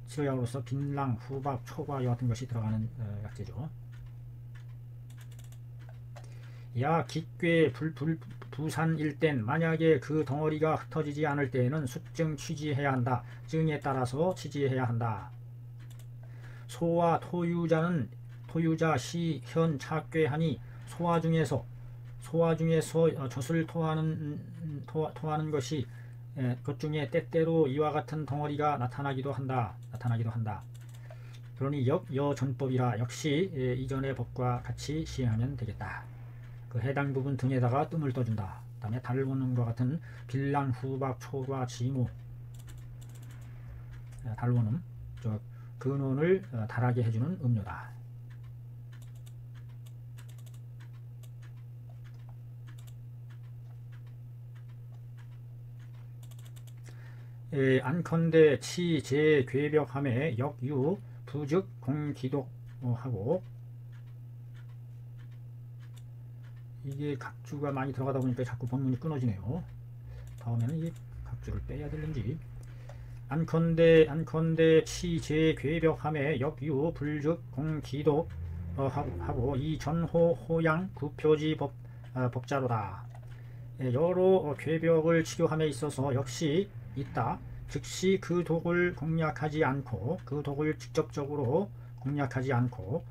치료약으로서 빈랑, 후박, 초과 같은 것이 들어가는 약재죠. 야 기괴 부산일 땐 만약에 그 덩어리가 흩어지지 않을 때에는 숫증 취지해야 한다. 증에 따라서 취지해야 한다. 소와 토유자 시현 착괴하니 소와 중에서 소화 중에서 젖을 토하는 것이 것 중에 때때로 이와 같은 덩어리가 나타나기도 한다. 그러니 역여전법이라 역시 이전의 법과 같이 시행하면 되겠다. 그 해당 부분 등에다가 뜸을 떠준다. 그 다음에 달원음과 같은 빌랑, 후박, 초과, 지모, 달원음, 근원을 달하게 해주는 음료다. 안컨대 치, 제, 괴벽함에 역유, 부즉, 공기독하고, 이게 각주가 많이 들어가다 보니까 자꾸 본문이 끊어지네요. 다음에는 이 각주를 빼야 되는지. 안컨대 치, 제, 괴벽함에 역유, 불즉, 공기독 하고 이 전호, 호양, 구표지 법자로다. 여러 괴벽을 치료함에 있어서 역시 있다. 즉시 그 독을 공략하지 않고, 그 독을 직접적으로 공략하지 않고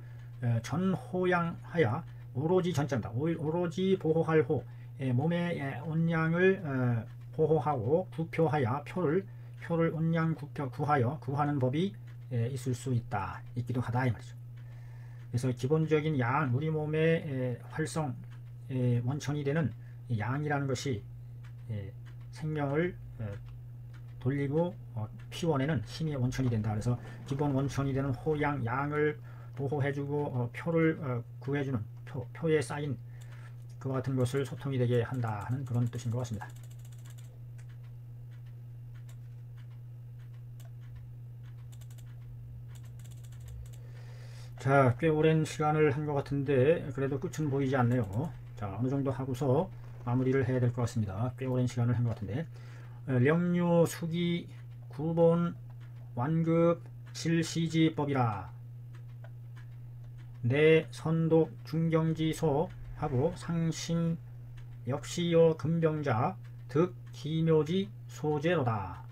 전호양하여, 오로지 전자입니다. 오로지 보호할 호, 몸의 온양을 보호하고 구표하여, 표를 온양 구하는 법이 있을 수 있다. 있기도 하다 이 말이죠. 그래서 기본적인 양, 우리 몸의 활성 원천이 되는 양이라는 것이 생명을 돌리고 피워내는 힘의 원천이 된다. 그래서 기본 원천이 되는 호양, 양을 보호해주고 표를 구해주는 표에 쌓인 그와 같은 것을 소통이 되게 한다 하는 그런 뜻인 것 같습니다. 자, 꽤 오랜 시간을 한 것 같은데 그래도 끝은 보이지 않네요. 자, 어느 정도 하고서 마무리를 해야 될 것 같습니다. 꽤 오랜 시간을 한 것 같은데, 령료, 수기, 구본, 완급, 실시지법이라. 내 선독 중경지소 하고 상심 역시여 금병자 득 기묘지 소재로다.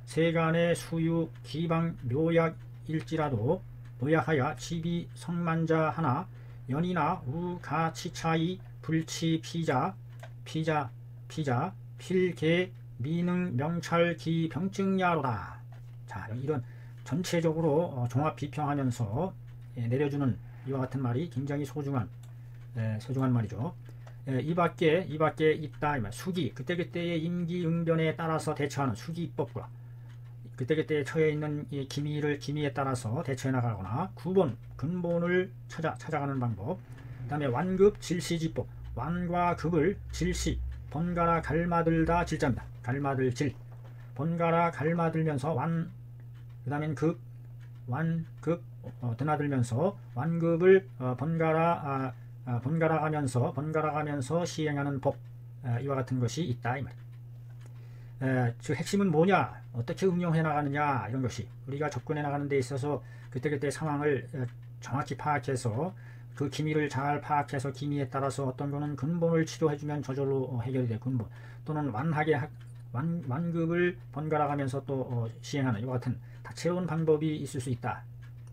세간의 수유 기방 묘약일지라도 묘약하여 지비 성만자 하나 연이나 우가치차이 불치 피자 필계 미능 명찰 기병증야로다. 자, 이런 전체적으로 종합 비평하면서 내려주는 이와 같은 말이 굉장히 소중한 말이죠. 이 밖에 있다. 수기, 그때그때의 임기응변에 따라서 대처하는 수기법과 그때그때 처해 있는 이 기미에 따라서 대처해 나가거나, 구본, 근본을 찾아가는 방법. 그 다음에 완급, 질시지법, 완과 급을 질시, 번갈아 갈마들다 질자입니다. 갈마들 질, 번갈아 갈마들면서 완, 그 다음엔 급, 완급 드나들면서 완급을 번갈아 가면서 시행하는 법, 이와 같은 것이 있다 이 말. 즉 핵심은 뭐냐, 어떻게 응용해 나가느냐, 이런 것이 우리가 접근해 나가는 데 있어서 그때그때 상황을 정확히 파악해서 그 기미를 잘 파악해서 기미에 따라서 어떤 거는 근본을 치료해주면 저절로 해결이 될 근본, 또는 완급을 번갈아 가면서 또 시행하는 이와 같은 다채로운 방법이 있을 수 있다.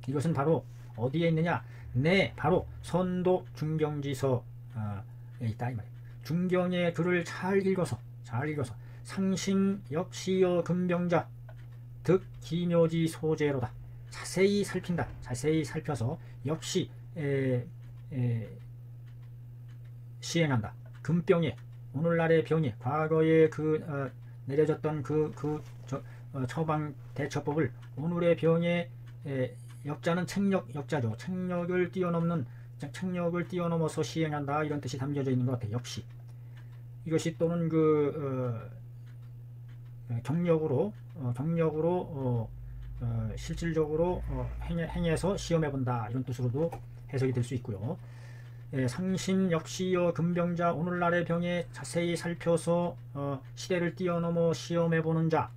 이것은 바로 어디에 있느냐, 바로 선독 중경지서에 있다 이 말이에요. 중경의 글을 잘 읽어서 상심 역시여 금병자 득 기묘지 소재로다. 자세히 살핀다. 자세히 살펴서 역시 시행한다. 금병에, 오늘날의 병에, 과거에 내려졌던 처방 대처법을 오늘의 병에 역자는 역자죠. 책력을 뛰어넘어서 시행한다, 이런 뜻이 담겨져 있는 것 같아요. 역시 이것이 또는 경력으로 실질적으로 행해서 시험해본다, 이런 뜻으로도 해석이 될 수 있고요. 상신 역시여 금병자, 오늘날의 병에 자세히 살펴서 시대를 뛰어넘어 시험해보는 자,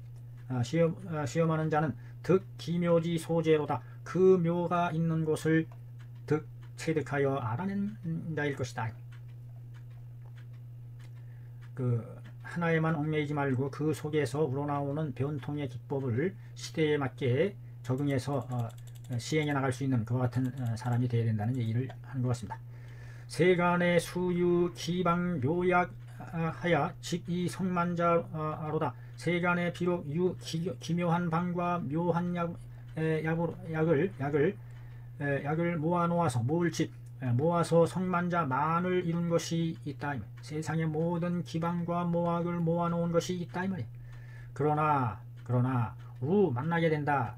시험하는 자는 득 기묘지 소재로다. 그 묘가 있는 곳을 체득하여 알아낸 자일 것이다. 하나에만 얽매이지 말고 그 속에서 우러나오는 변통의 기법을 시대에 맞게 적응해서 시행해 나갈 수 있는 그와 같은 사람이 되어야 된다는 얘기를 한 것 같습니다. 세간의 수유 기방 묘약하여 직이 성만자로다. 세간에 비록 기묘한 방과 묘한 약을 모아 놓아서 모아서 성만자만을 이룬 것이 있다. 세상의 모든 기방과 모학을 모아 놓은 것이 있다 이 말이야. 그러나 만나게 된다.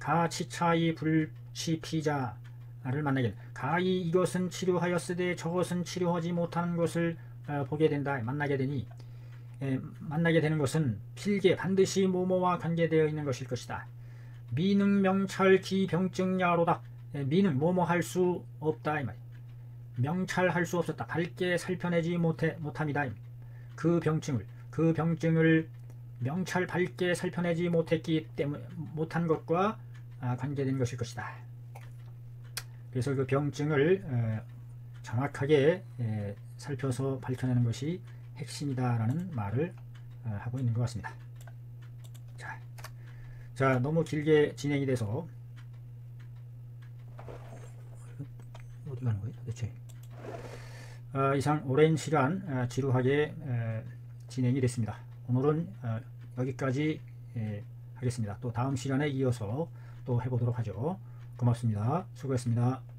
가치차이 불치피자를 만나게 된다. 가히 이것은 치료하였으되 저것은 치료하지 못하는 것을 보게 된다. 만나게 되는 것은 필게 반드시 모모와 관계되어 있는 것일 것이다. 미능 명찰 기병증야로다. 미능 모모할 수 없다 이 말. 명찰할 수 없었다. 밝게 살펴내지 못함이다. 그 병증을 명찰 밝게 살펴내지 못했기 때문에 못한 것과 관계된 것일 것이다. 그래서 그 병증을 정확하게 살펴서 밝혀내는 것이 핵심이다라는 말을 하고 있는 것 같습니다. 자, 너무 길게 진행이 돼서 어디 가는 거예요 도대체? 이상 오랜 시간 지루하게 진행이 됐습니다. 오늘은 여기까지 하겠습니다. 또 다음 시간에 이어서 또 해보도록 하죠. 고맙습니다. 수고했습니다.